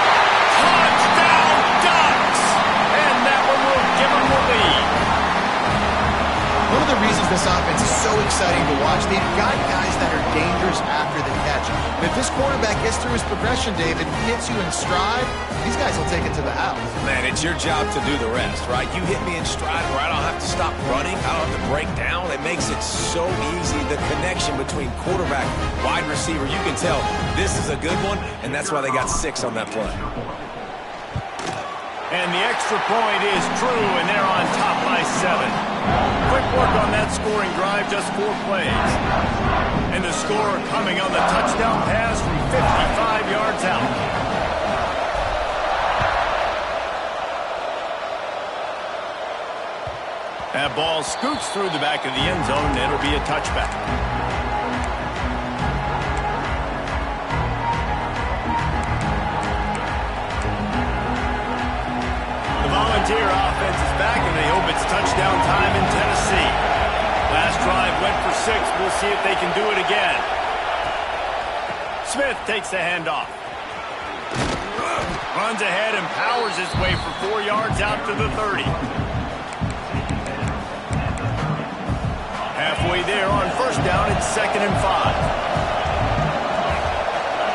Touchdown, Ducks! And that one will give them the lead. One of the reasons this offense is so exciting to watch, they've got guys that are dangerous after the catch. And if this quarterback gets through his progression, David, hits you in stride, these guys will take it to the house. Man, it's your job to do the rest, right? You hit me in stride where I don't have to stop running. I don't have to break down. It makes it so easy. The connection between quarterback, wide receiver, you can tell this is a good one, and that's why they got 6 on that play. And the extra point is true, and they're on top by 7. Quick work on that scoring drive, just 4 plays. And the score coming on the touchdown pass from 55 yards out. That ball scoots through the back of the end zone, and it'll be a touchback. Volunteer offense is back, and they hope it's touchdown time in Tennessee. Last drive went for 6. We'll see if they can do it again. Smith takes the handoff. Runs ahead and powers his way for 4 yards out to the 30. Halfway there on first down, it's 2nd and 5.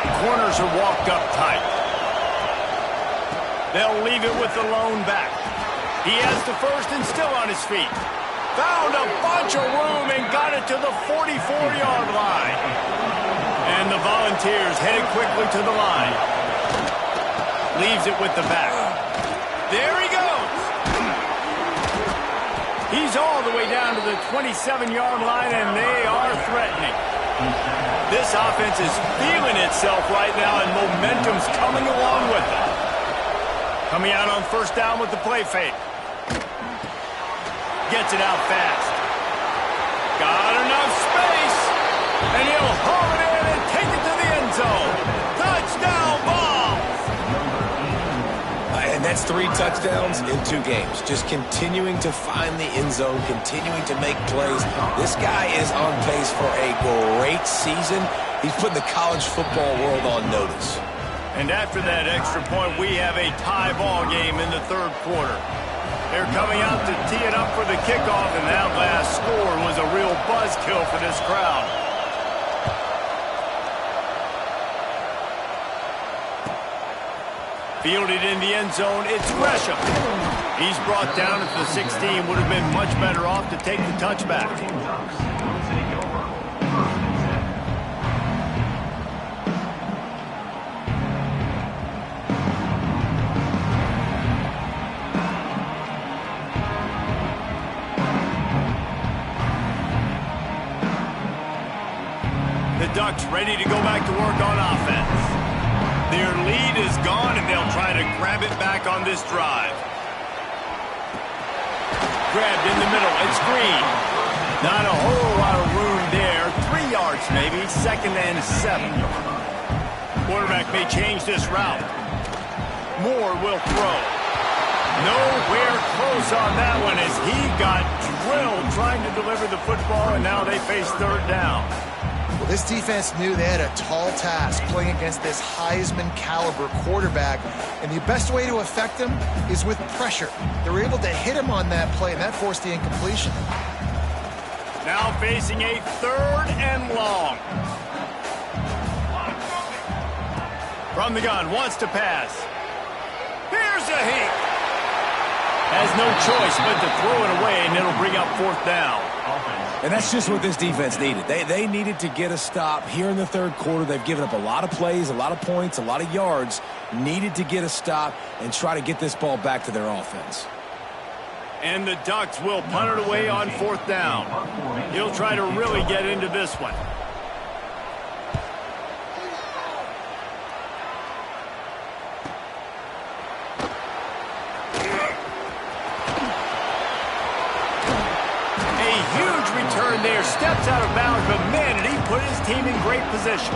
The corners are walked up tight. They'll leave it with the lone back. He has the first and still on his feet. Found a bunch of room and got it to the 44-yard line. And the Volunteers headed quickly to the line. Leaves it with the back. There he goes. He's all the way down to the 27-yard line, and they are threatening. This offense is feeling itself right now, and momentum's coming along with it. Coming out on first down with the play fake. Gets it out fast. Got enough space. And he'll haul it in and take it to the end zone. Touchdown ball. And that's 3 touchdowns in 2 games. Just continuing to find the end zone, continuing to make plays. This guy is on pace for a great season. He's putting the college football world on notice. And after that extra point, we have a tie ball game in the 3rd quarter. They're coming out to tee it up for the kickoff, and that last score was a real buzzkill for this crowd. Fielded in the end zone, it's Gresham. He's brought down at the 16. Would have been much better off to take the touchback. The Ducks ready to go back to work on offense. Their lead is gone, and they'll try to grab it back on this drive. Grabbed in the middle. It's Green. Not a whole lot of room there. 3 yards maybe. 2nd and 7. Quarterback may change this route. Moore will throw. Nowhere close on that one as he got drilled trying to deliver the football, and now they face 3rd down. Well, this defense knew they had a tall task playing against this Heisman-caliber quarterback, and the best way to affect him is with pressure. They were able to hit him on that play, and that forced the incompletion. Now facing a 3rd and long. From the gun, wants to pass. Here's a heat. Has no choice but to throw it away, and it'll bring up 4th down. And that's just what this defense needed. They needed to get a stop here in the 3rd quarter. They've given up a lot of plays, a lot of points, a lot of yards. Needed to get a stop and try to get this ball back to their offense. And the Ducks will punt it away on 4th down. He'll try to really get into this one. Return there, steps out of bounds, but man, did he put his team in great position.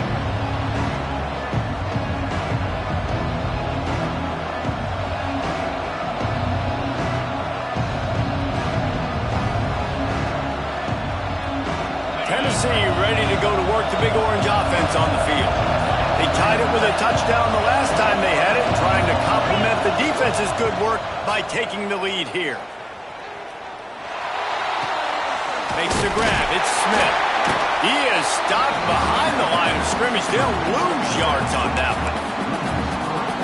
Tennessee ready to go to work the Big Orange offense on the field. They tied it with a touchdown the last time they had it, trying to complement the defense's good work by taking the lead here. Makes the grab. It's Smith. He is stopped behind the line of scrimmage. They'll lose yards on that one.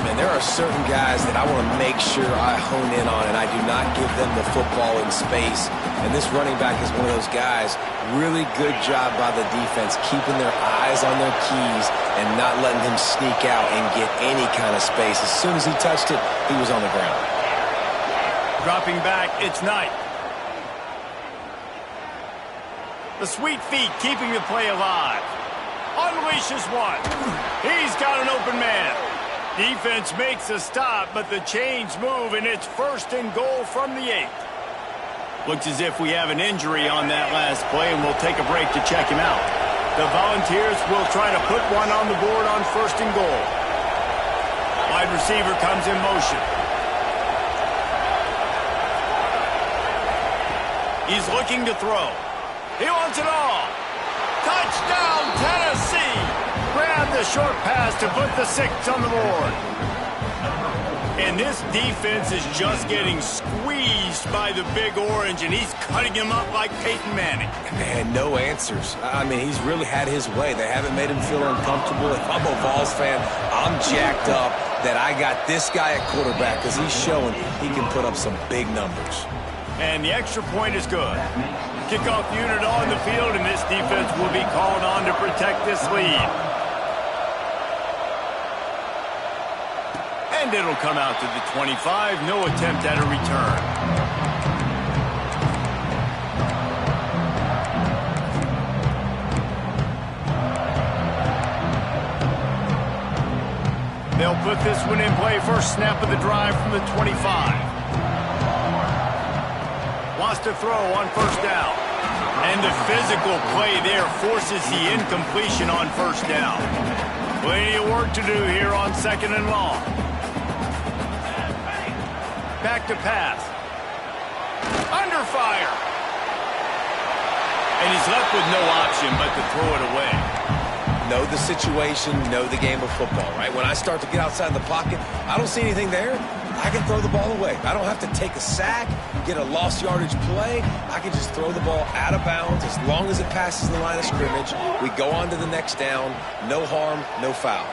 Man, there are certain guys that I want to make sure I hone in on, and I do not give them the football in space. And this running back is one of those guys. Really good job by the defense, keeping their eyes on their keys and not letting him sneak out and get any kind of space. As soon as he touched it, he was on the ground. Dropping back, it's Knight. The sweet feet keeping the play alive. Unleashes one. He's got an open man. Defense makes a stop, but the chains move, and it's 1st and goal from the 8. Looks as if we have an injury on that last play, and we'll take a break to check him out. The Volunteers will try to put one on the board on 1st and goal. Wide receiver comes in motion. He's looking to throw. He wants it all. Touchdown, Tennessee! Grab the short pass to put the 6 on the board. And this defense is just getting squeezed by the Big Orange, and he's cutting him up like Peyton Manning. Man, no answers. I mean, he's really had his way. They haven't made him feel uncomfortable. If I'm a Vols fan, I'm jacked up that I got this guy at quarterback because he's showing he can put up some big numbers. And the extra point is good. Kickoff unit on the field, and this defense will be called on to protect this lead. And it'll come out to the 25. No attempt at a return. They'll put this one in play. First snap of the drive from the 25. Wants to throw on 1st down. And the physical play there forces the incompletion on 1st down. Plenty of work to do here on 2nd and long. Back to pass. Under fire. And he's left with no option but to throw it away. Know the situation, know the game of football, right? When I start to get outside the pocket, I don't see anything there. I can throw the ball away. I don't have to take a sack, get a lost yardage play. I can just throw the ball out of bounds as long as it passes the line of scrimmage. We go on to the next down. No harm, no foul.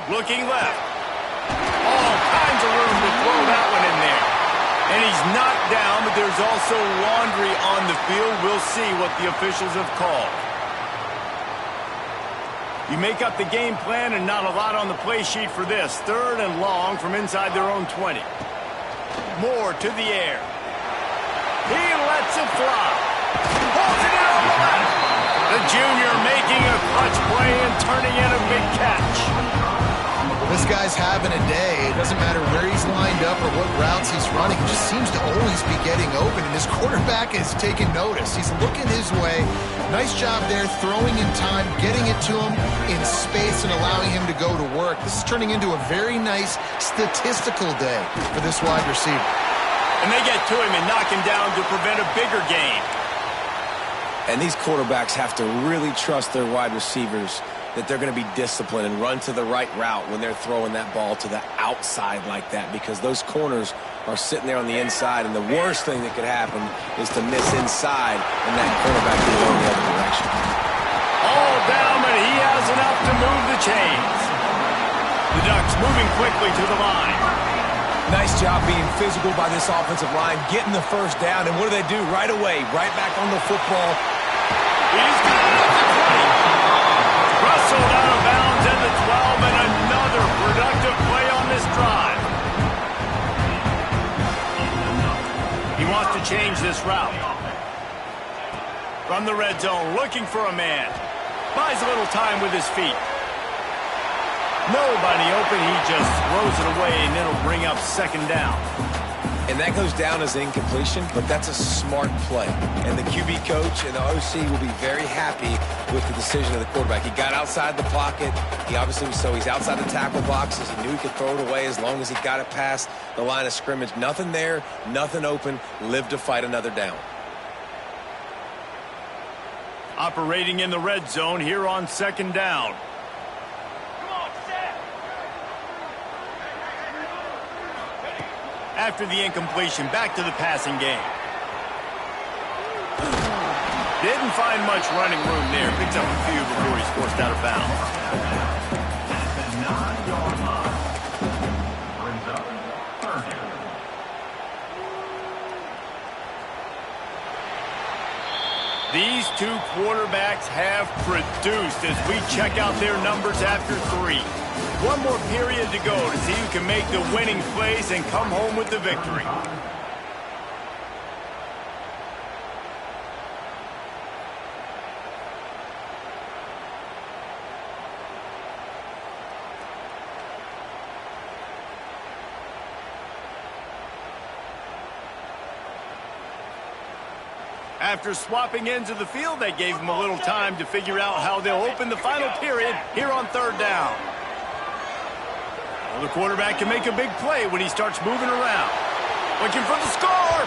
Looking left. All kinds of room to throw that one in there. And he's knocked down, but there's also laundry on the field. We'll see what the officials have called. You make up the game plan and not a lot on the play sheet for this. 3rd and long from inside their own 20. Moore to the air. He lets it fly. Pulls it in on the left. The junior making a clutch play and turning in a big catch. This guy's having a day. It doesn't matter where he's lined up or what routes he's running. He just seems to always be getting open, and his quarterback is taking notice. He's looking his way. Nice job there, throwing in time, getting it to him in space and allowing him to go to work. This is turning into a very nice statistical day for this wide receiver. And they get to him and knock him down to prevent a bigger gain. And these quarterbacks have to really trust their wide receivers that they're going to be disciplined and run to the right route when they're throwing that ball to the outside like that, because those corners are sitting there on the inside, and the worst thing that could happen is to miss inside and that quarterback can go in the other direction. All down, but he has enough to move the chains. The Ducks moving quickly to the line. Nice job being physical by this offensive line, getting the 1st down, and what do they do right away? Right back on the football. He's got it at the 20. Rustled out of bounds at the 12, and another productive play on this drive. He wants to change this route. From the red zone, looking for a man. Buys a little time with his feet. Nobody open, he just throws it away, and it'll bring up 2nd down. And that goes down as incompletion, but that's a smart play. And the QB coach and the OC will be very happy with the decision of the quarterback. He got outside the pocket. He obviously was so he's outside the tackle boxes. He knew he could throw it away as long as he got it past the line of scrimmage. Nothing there, nothing open. Live to fight another down. Operating in the red zone here on second down. After the incompletion, back to the passing game. Didn't find much running room there. Picks up a few before he's forced out of bounds. These two quarterbacks have produced as we check out their numbers after 3. One more period to go to see who can make the winning plays and come home with the victory. After swapping ends of the field, they gave them a little time to figure out how they'll open the final period here on third down. Well, the quarterback can make a big play when he starts moving around. Looking for the score.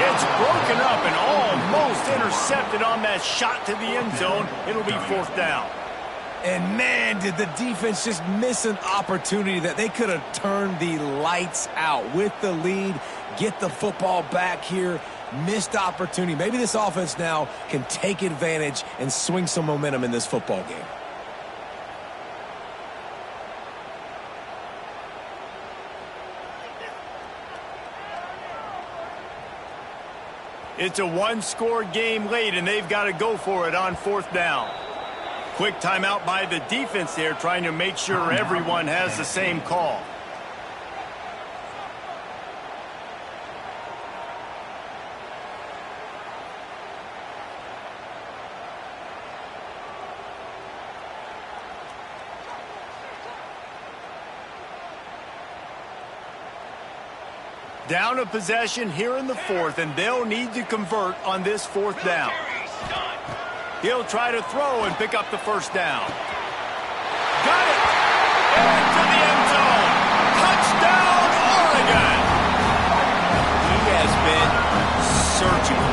It's broken up and almost intercepted on that shot to the end zone. It'll be fourth down. And man, did the defense just miss an opportunity that they could have turned the lights out with the lead, get the football back here. Missed opportunity. Maybe this offense now can take advantage and swing some momentum in this football game. It's a one-score game late, and they've got to go for it on fourth down. Quick timeout by the defense there, trying to make sure everyone has the same call. Down a possession here in the fourth, and they'll need to convert on this fourth down. He'll try to throw and pick up the first down. Got it! Into the end zone. Touchdown, Oregon! He has been surgical.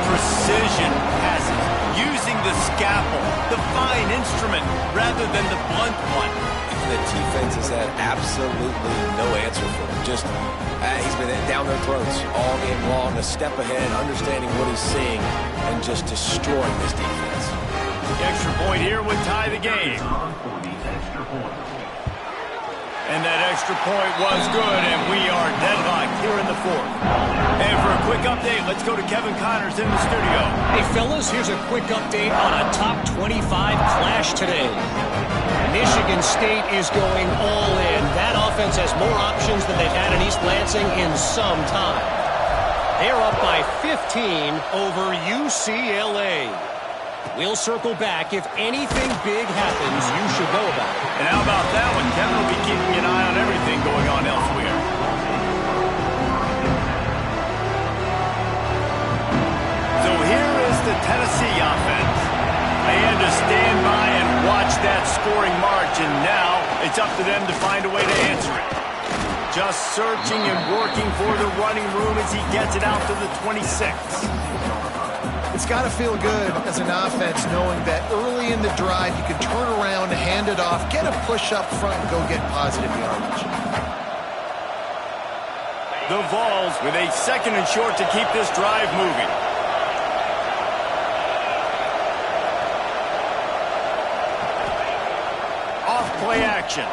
Precision passing, using the scalpel, the fine instrument, rather than the blunt one. The defense has had absolutely no answer for him. Just, he's been down their throats all game long, a step ahead, understanding what he's seeing, and just destroying this defense. The extra point here would tie the game. And that extra point was good, and we are deadlocked here in the fourth. And for a quick update, let's go to Kevin Connors in the studio. Hey, fellas, here's a quick update on a top 25 clash today. Michigan State is going all in. That offense has more options than they've had in East Lansing in some time. They're up by 15 over UCLA. We'll circle back. If anything big happens, you should know about it. And how about that one? Kevin will be keeping an eye on everything going on elsewhere. So here is the Tennessee offense. They had to stand by and watch that scoring margin. Now it's up to them to find a way to answer it. Just searching and working for the running room as he gets it out to the 26. It's got to feel good as an offense knowing that early in the drive you can turn around, hand it off, get a push up front, and go get positive yardage. The Vols with a second and short to keep this drive moving. Off play action.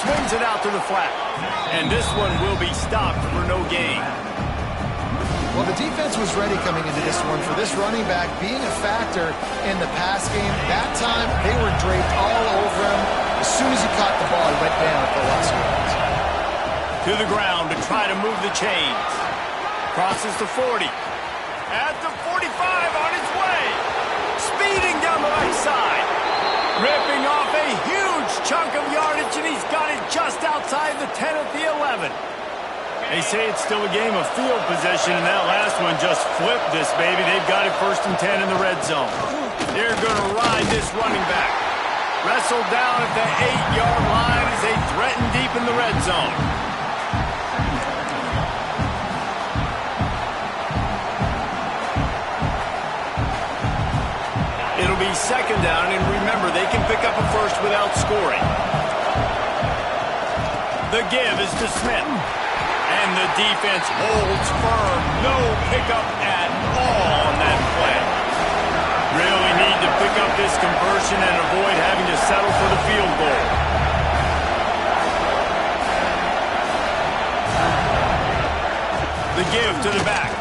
Swings it out to the flat. And this one will be stopped for no gain. Well, the defense was ready coming into this one for this running back being a factor in the pass game. That time, they were draped all over him. As soon as he caught the ball, he went down at the last yards. To the ground to try to move the chains. Crosses the 40. At the 45 on his way. Speeding down the right side. Ripping off a huge chunk of yardage, and he's got it just outside the 10 at the 11. They say it's still a game of field position, and that last one just flipped this baby. They've got it 1st and 10 in the red zone. They're going to ride this running back. Wrestled down at the 8-yard line as they threaten deep in the red zone. It'll be second down, and remember, they can pick up a first without scoring. The give is to Smith. And the defense holds firm. No pickup at all on that play. Really need to pick up this conversion and avoid having to settle for the field goal. The give to the back.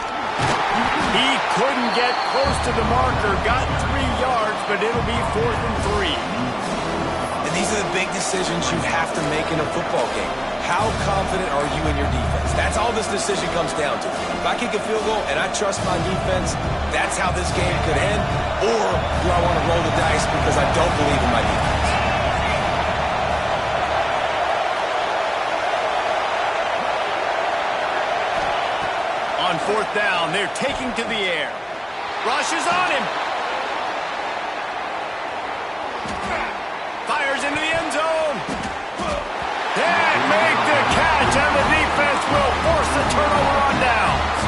He couldn't get close to the marker. Got 3 yards, but it'll be 4th and 3. And these are the big decisions you have to make in a football game. How confident are you in your defense? That's all this decision comes down to. If I kick a field goal and I trust my defense, that's how this game could end. Or do I want to roll the dice because I don't believe in my defense? On 4th down, they're taking to the air. Rush is on him. Fires into the end zone. And make the catch, and the defense will force the turnover on downs.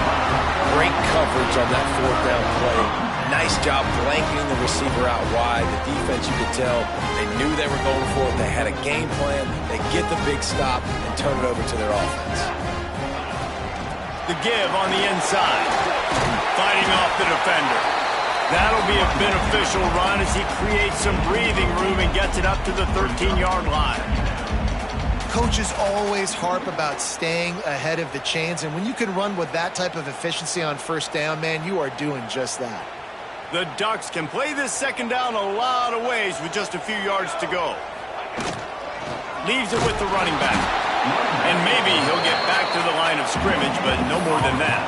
Great coverage on that 4th down play. Nice job blanketing the receiver out wide. The defense, you could tell, they knew they were going for it. They had a game plan. They get the big stop and turn it over to their offense. The give on the inside. Fighting off the defender. That'll be a beneficial run as he creates some breathing room and gets it up to the 13-yard line. Coaches always harp about staying ahead of the chains, and when you can run with that type of efficiency on 1st down, man, you are doing just that. The Ducks can play this 2nd down a lot of ways with just a few yards to go. Leaves it with the running back. And maybe he'll get back to the line of scrimmage, but no more than that.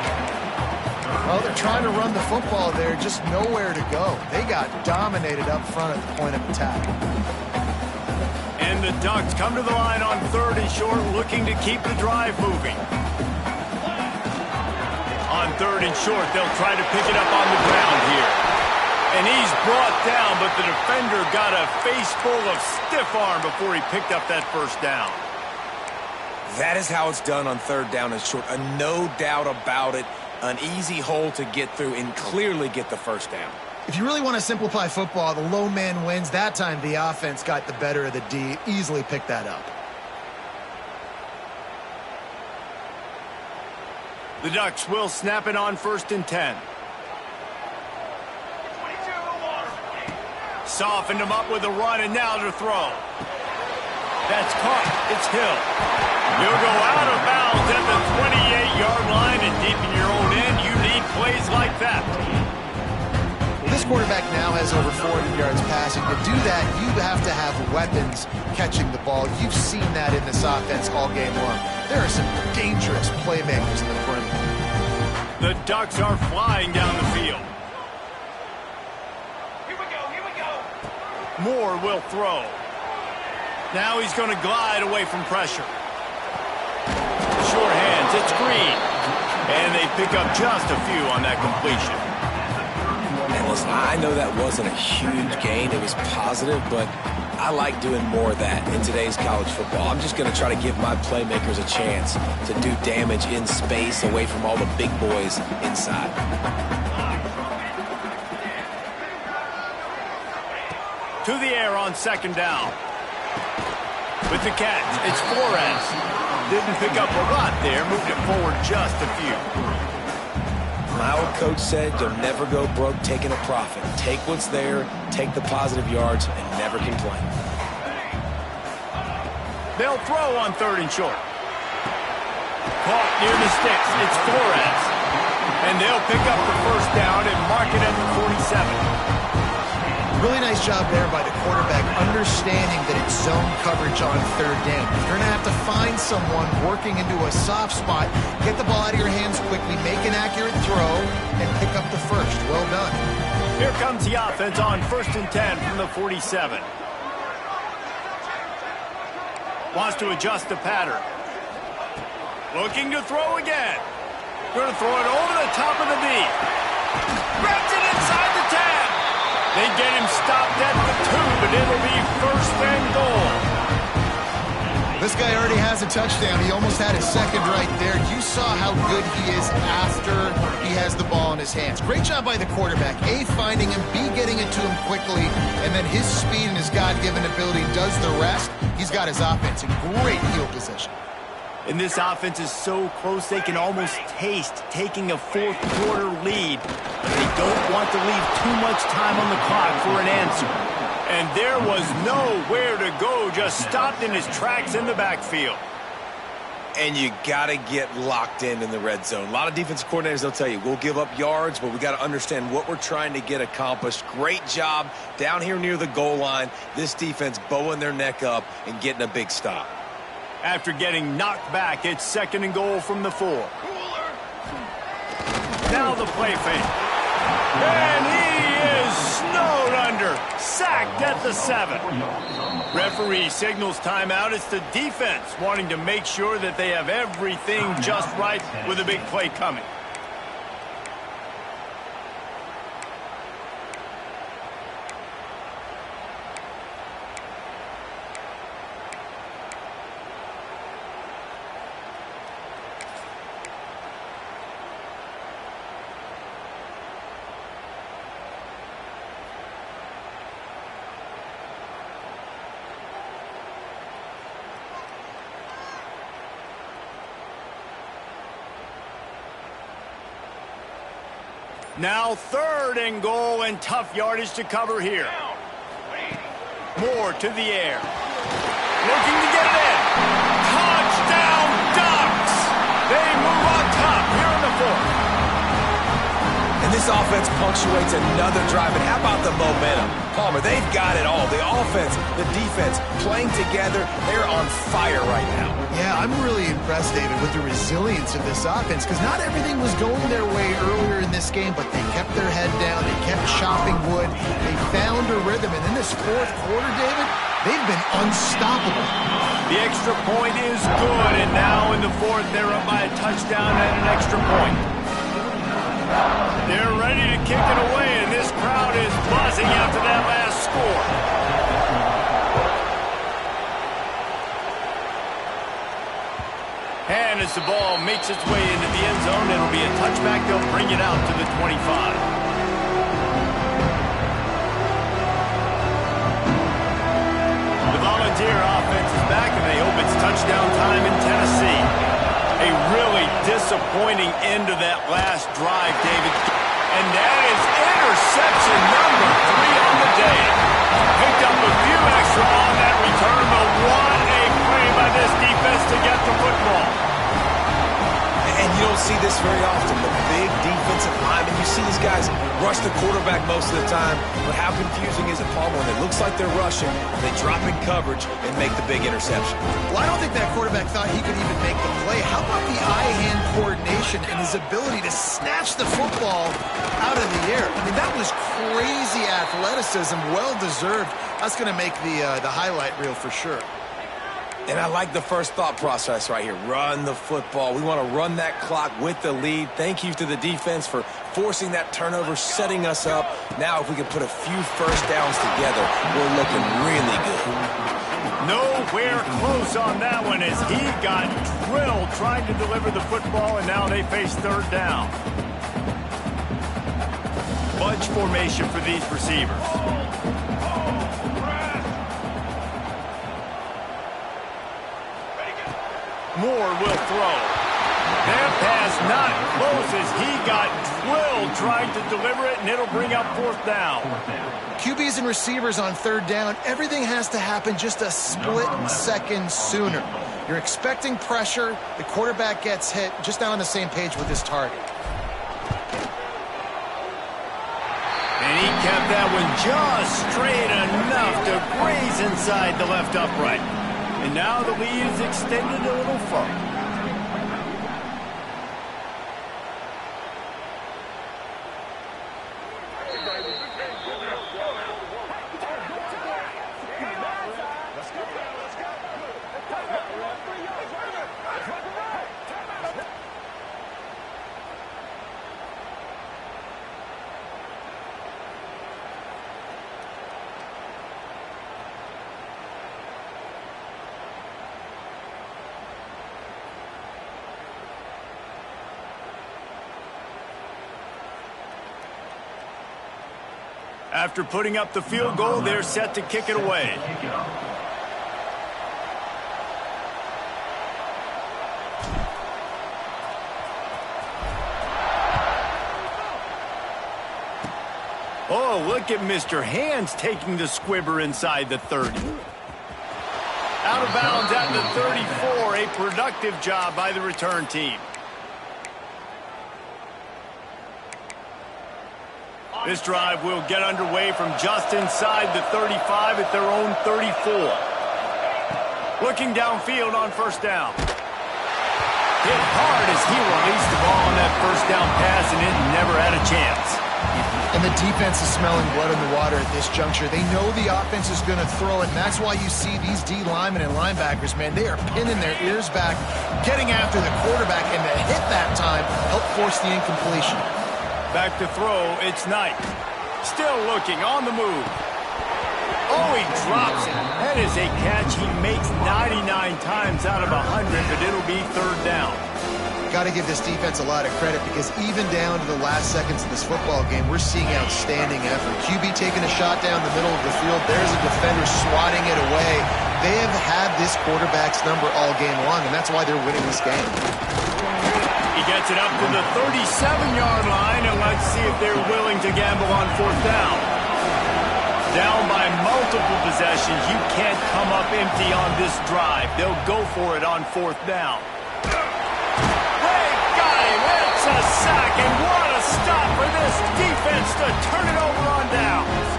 Well, they're trying to run the football there, just nowhere to go. They got dominated up front at the point of attack. And the Ducks come to the line on 3rd and short, looking to keep the drive moving. On 3rd and short, they'll try to pick it up on the ground here. And he's brought down, but the defender got a face full of stiff arm before he picked up that 1st down. That is how it's done on 3rd down and short. No doubt about it. An easy hole to get through and clearly get the 1st down. If you really want to simplify football, the low man wins. That time the offense got the better of the D. Easily picked that up. The Ducks will snap it on 1st and 10. Softened him up with a run, and now to throw. That's caught. It's Hill. He'll go out of bounds at the 28-yard line, and deep in your own end, you need plays like that. This quarterback now has over 400 yards passing. To do that, you have to have weapons catching the ball. You've seen that in this offense all game long. There are some dangerous playmakers in the perimeter. The Ducks are flying down the field. Here we go. Moore will throw. Now he's going to glide away from pressure. Short hands, it's Green. And they pick up just a few on that completion. And listen, I know that wasn't a huge gain. It was positive, but I like doing more of that in today's college football. I'm just going to try to give my playmakers a chance to do damage in space away from all the big boys inside. To the air on 2nd down. With the catch, it's Flores. Didn't pick up a lot there, moved it forward just a few. My old coach said you'll never go broke taking a profit. Take what's there, take the positive yards, and never complain. They'll throw on 3rd and short. Caught near the sticks, it's Flores. And they'll pick up the 1st down and mark it at the 47. Really nice job there by the quarterback, understanding that it's zone coverage on 3rd down. You're going to have to find someone working into a soft spot, get the ball out of your hands quickly, make an accurate throw, and pick up the 1st. Well done. Here comes the offense on 1st and 10 from the 47. Wants to adjust the pattern. Looking to throw again. Going to throw it over the top of the knee. Grabs it inside the 10. They get him stopped at the 2, but it'll be 1st and goal. This guy already has a touchdown. He almost had his 2nd right there. You saw how good he is after he has the ball in his hands. Great job by the quarterback. A, finding him. B, getting it to him quickly, and then his speed and his God-given ability does the rest. He's got his offense in great field position. And this offense is so close they can almost taste taking a fourth-quarter lead. But they don't want to leave too much time on the clock for an answer. And there was nowhere to go, just stopped in his tracks in the backfield. And you got to get locked in the red zone. A lot of defensive coordinators, they'll tell you, we'll give up yards, but we got to understand what we're trying to get accomplished. Great job down here near the goal line. This defense bowing their neck up and getting a big stop. After getting knocked back, it's 2nd and goal from the 4. Now the play fake. And he is snowed under. Sacked at the 7. Referee signals timeout. It's the defense wanting to make sure that they have everything just right with a big play coming. Now 3rd and goal and tough yardage to cover here. Moore to the air. Looking to get it in. Touchdown Ducks! They move on top here in the 4th. And this offense punctuates another drive. And how about the momentum? Palmer, they've got it all. The offense, the defense, playing together. They're on fire right now. Yeah, I'm really impressed, David, with the resilience of this offense, because not everything was going their way earlier in this game, but they kept their head down. They kept chopping wood. They found a rhythm. And in this 4th quarter, David, they've been unstoppable. The extra point is good, and now in the 4th, they're up by a touchdown and an extra point. They're ready to kick it away, and this crowd is buzzing after that last score. And as the ball makes its way into the end zone, it'll be a touchback. They'll bring it out to the 25. The Volunteer offense is back, and they hope it's touchdown time in Tennessee. A really disappointing end to that last drive, David. And that is interception number 3 on the day. Picked up a few extra on that return, but what a play by this defense to get the football. And you don't see this very often. The big defensive linemen, you see these guys rush the quarterback most of the time, but how confusing is it, Paul, when it looks like they're rushing, they drop in coverage and make the big interception? Well, I don't think that quarterback thought he could even make the play. How about the eye-hand coordination and his ability to snatch the football out of the air? I mean, that was crazy athleticism, well-deserved. That's going to make the highlight reel for sure. And I like the first thought process right here. Run the football. We want to run that clock with the lead. Thank you to the defense for forcing that turnover, setting us up. Now if we can put a few first downs together, we're looking really good. Nowhere close on that one as he got drilled trying to deliver the football, and now they face 3rd down. Bunch formation for these receivers. Moore will throw. That pass not close as he got drilled trying to deliver it, and it'll bring up 4th down. QBs and receivers on 3rd down, everything has to happen just a split second sooner. You're expecting pressure, the quarterback gets hit, just not on the same page with his target. And he kept that one just straight enough to graze inside the left upright. And now the lead is extended a little further. After putting up the field goal, they're set to kick it away. Oh, look at Mr. Hands taking the squibber inside the 30. Out of bounds at the 34, a productive job by the return team. This drive will get underway from just inside the 35 at their own 34. Looking downfield on first down. Hit hard as he released the ball on that first down pass, and it never had a chance. And the defense is smelling blood in the water at this juncture. They know the offense is going to throw it, and that's why you see these D linemen and linebackers, man, they are pinning their ears back, getting after the quarterback, and the hit that time helped force the incompletion. Back to throw, it's Knight. Still looking, on the move. Oh, he drops it. That is a catch he makes 99 times out of 100, but it'll be third down. Got to give this defense a lot of credit because even down to the last seconds of this football game, we're seeing outstanding effort. QB taking a shot down the middle of the field. There's a defender swatting it away. They have had this quarterback's number all game long, and that's why they're winning this game. He gets it up to the 37-yard line, and let's see if they're willing to gamble on fourth down. Down by multiple possessions, you can't come up empty on this drive. They'll go for it on fourth down. It's a sack, and what a stop for this defense to turn it over on downs.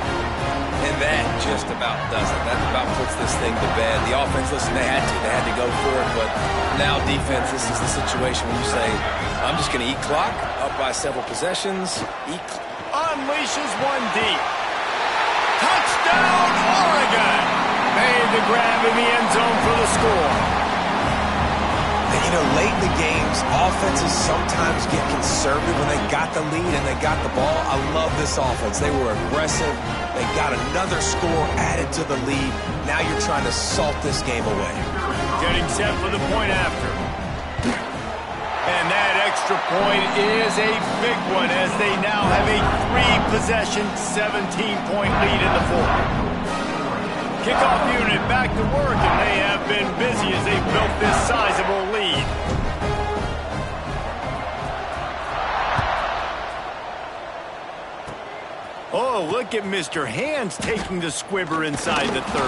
And that just about does it. That about puts this thing to bed. The offense, listen, they had to go for it, but now defense, this is the situation where you say, I'm just going to eat clock, up by several possessions, unleashes one deep. Touchdown, Oregon! Made the grab in the end zone for the score. You know, late in the games, offenses sometimes get conservative when they got the lead and they got the ball. I love this offense. They were aggressive. They got another score added to the lead. Now you're trying to salt this game away. Getting set for the point after. And that extra point is a big one as they now have a 3-possession, 17-point lead in the fourth. Kickoff unit back to work, and they have been busy as they built this sizable lead. Oh, look at Mr. Hands taking the squibber inside the 30.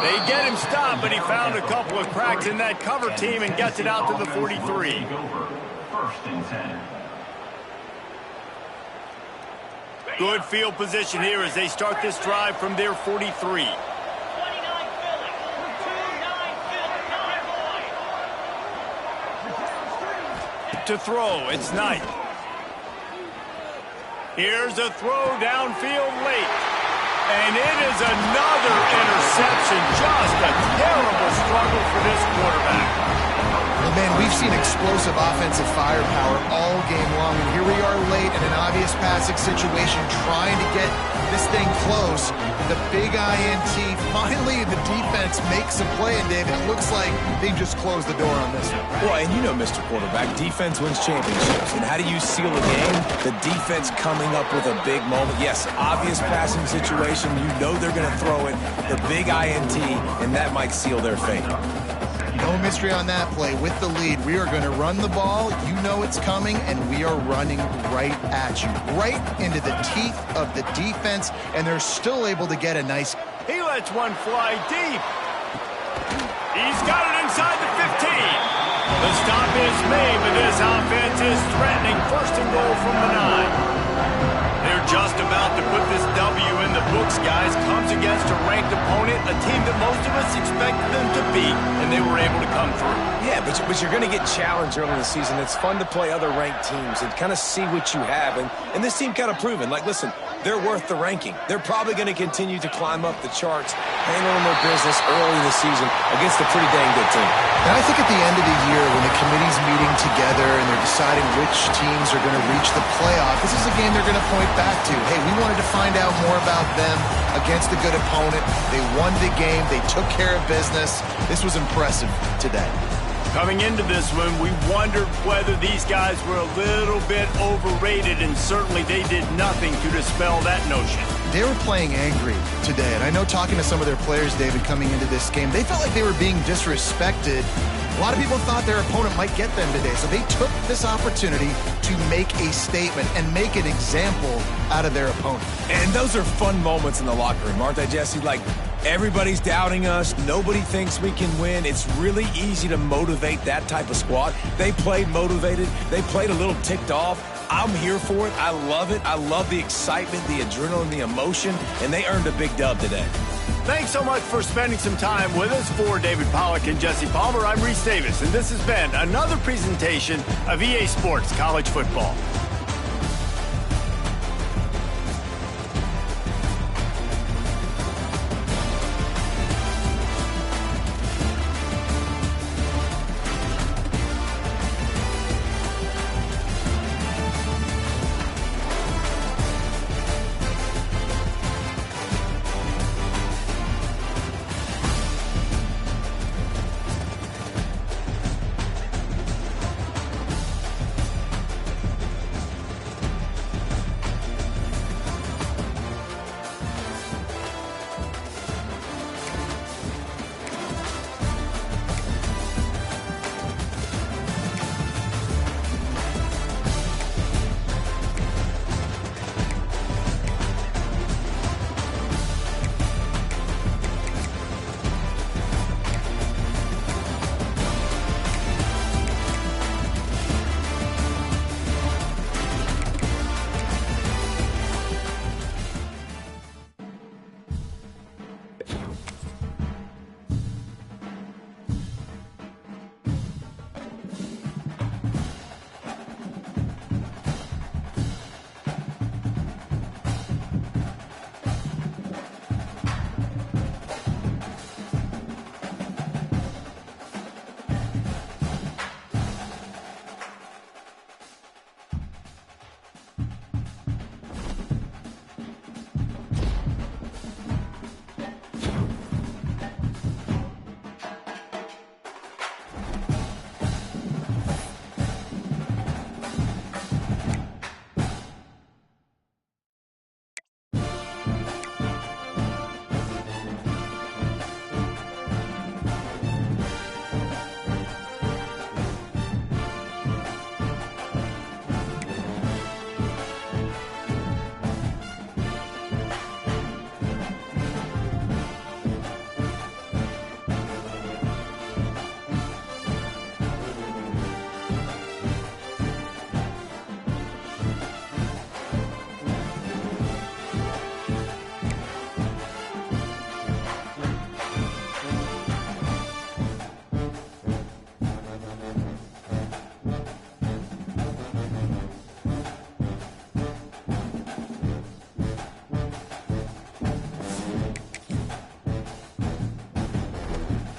They get him stopped, but he found a couple of cracks in that cover team and gets it out to the 43. Good field position here as they start this drive from their 43. To throw, it's Knight. Here's a throw downfield late. And it is another interception. Just a terrible struggle for this quarterback. Well, man, we've seen explosive offensive firepower all game long, and here we are late in an obvious passing situation trying to get this thing close. The big INT, finally the defense makes a play, and David, it looks like they just closed the door on this one. Well, and you know, Mr. Quarterback, defense wins championships. And how do you seal a game? The defense coming up with a big moment. Yes, obvious passing situation. You know they're going to throw it. The big INT, and that might seal their fate. No mystery on that play. With the lead, we are going to run the ball. You know it's coming, and we are running right at you. Right into the teeth of the defense, and they're still able to get a nice... He lets one fly deep. He's got it inside the 15. The stop is made, but this offense is threatening first and goal from the 9. They're just about to put this W in the books, guys. Comes against a ranked opponent, a team that most of us expected them to beat, and they were able to come through. Yeah, but you're going to get challenged early in the season. It's fun to play other ranked teams and kind of see what you have. And this team kind of proven, like, listen, they're worth the ranking. They're probably going to continue to climb up the charts, handling their business early in the season against a pretty dang good team. And I think at the end of the year, when the committee's meeting together and they're deciding which teams are going to reach the playoff, this is a game they're going to point back to. Hey, we wanted to find out more about them against a good opponent. They won the game. They took care of business. This was impressive today. Coming into this one, we wondered whether these guys were a little bit overrated, and certainly they did nothing to dispel that notion. they were playing angry today. And I know talking to some of their players, David, coming into this game, they felt like they were being disrespected. A lot of people thought their opponent might get them today, so they took this opportunity to make a statement and make an example out of their opponent. And those are fun moments in the locker room, aren't they, Jesse? Like, everybody's doubting us. Nobody thinks we can win. It's really easy to motivate that type of squad. They played motivated. They played a little ticked off. I'm here for it. I love it. I love the excitement, the adrenaline, the emotion, and they earned a big dub today. Thanks so much for spending some time with us. For David Pollack and Jesse Palmer, I'm Reese Davis, and this has been another presentation of EA Sports College Football.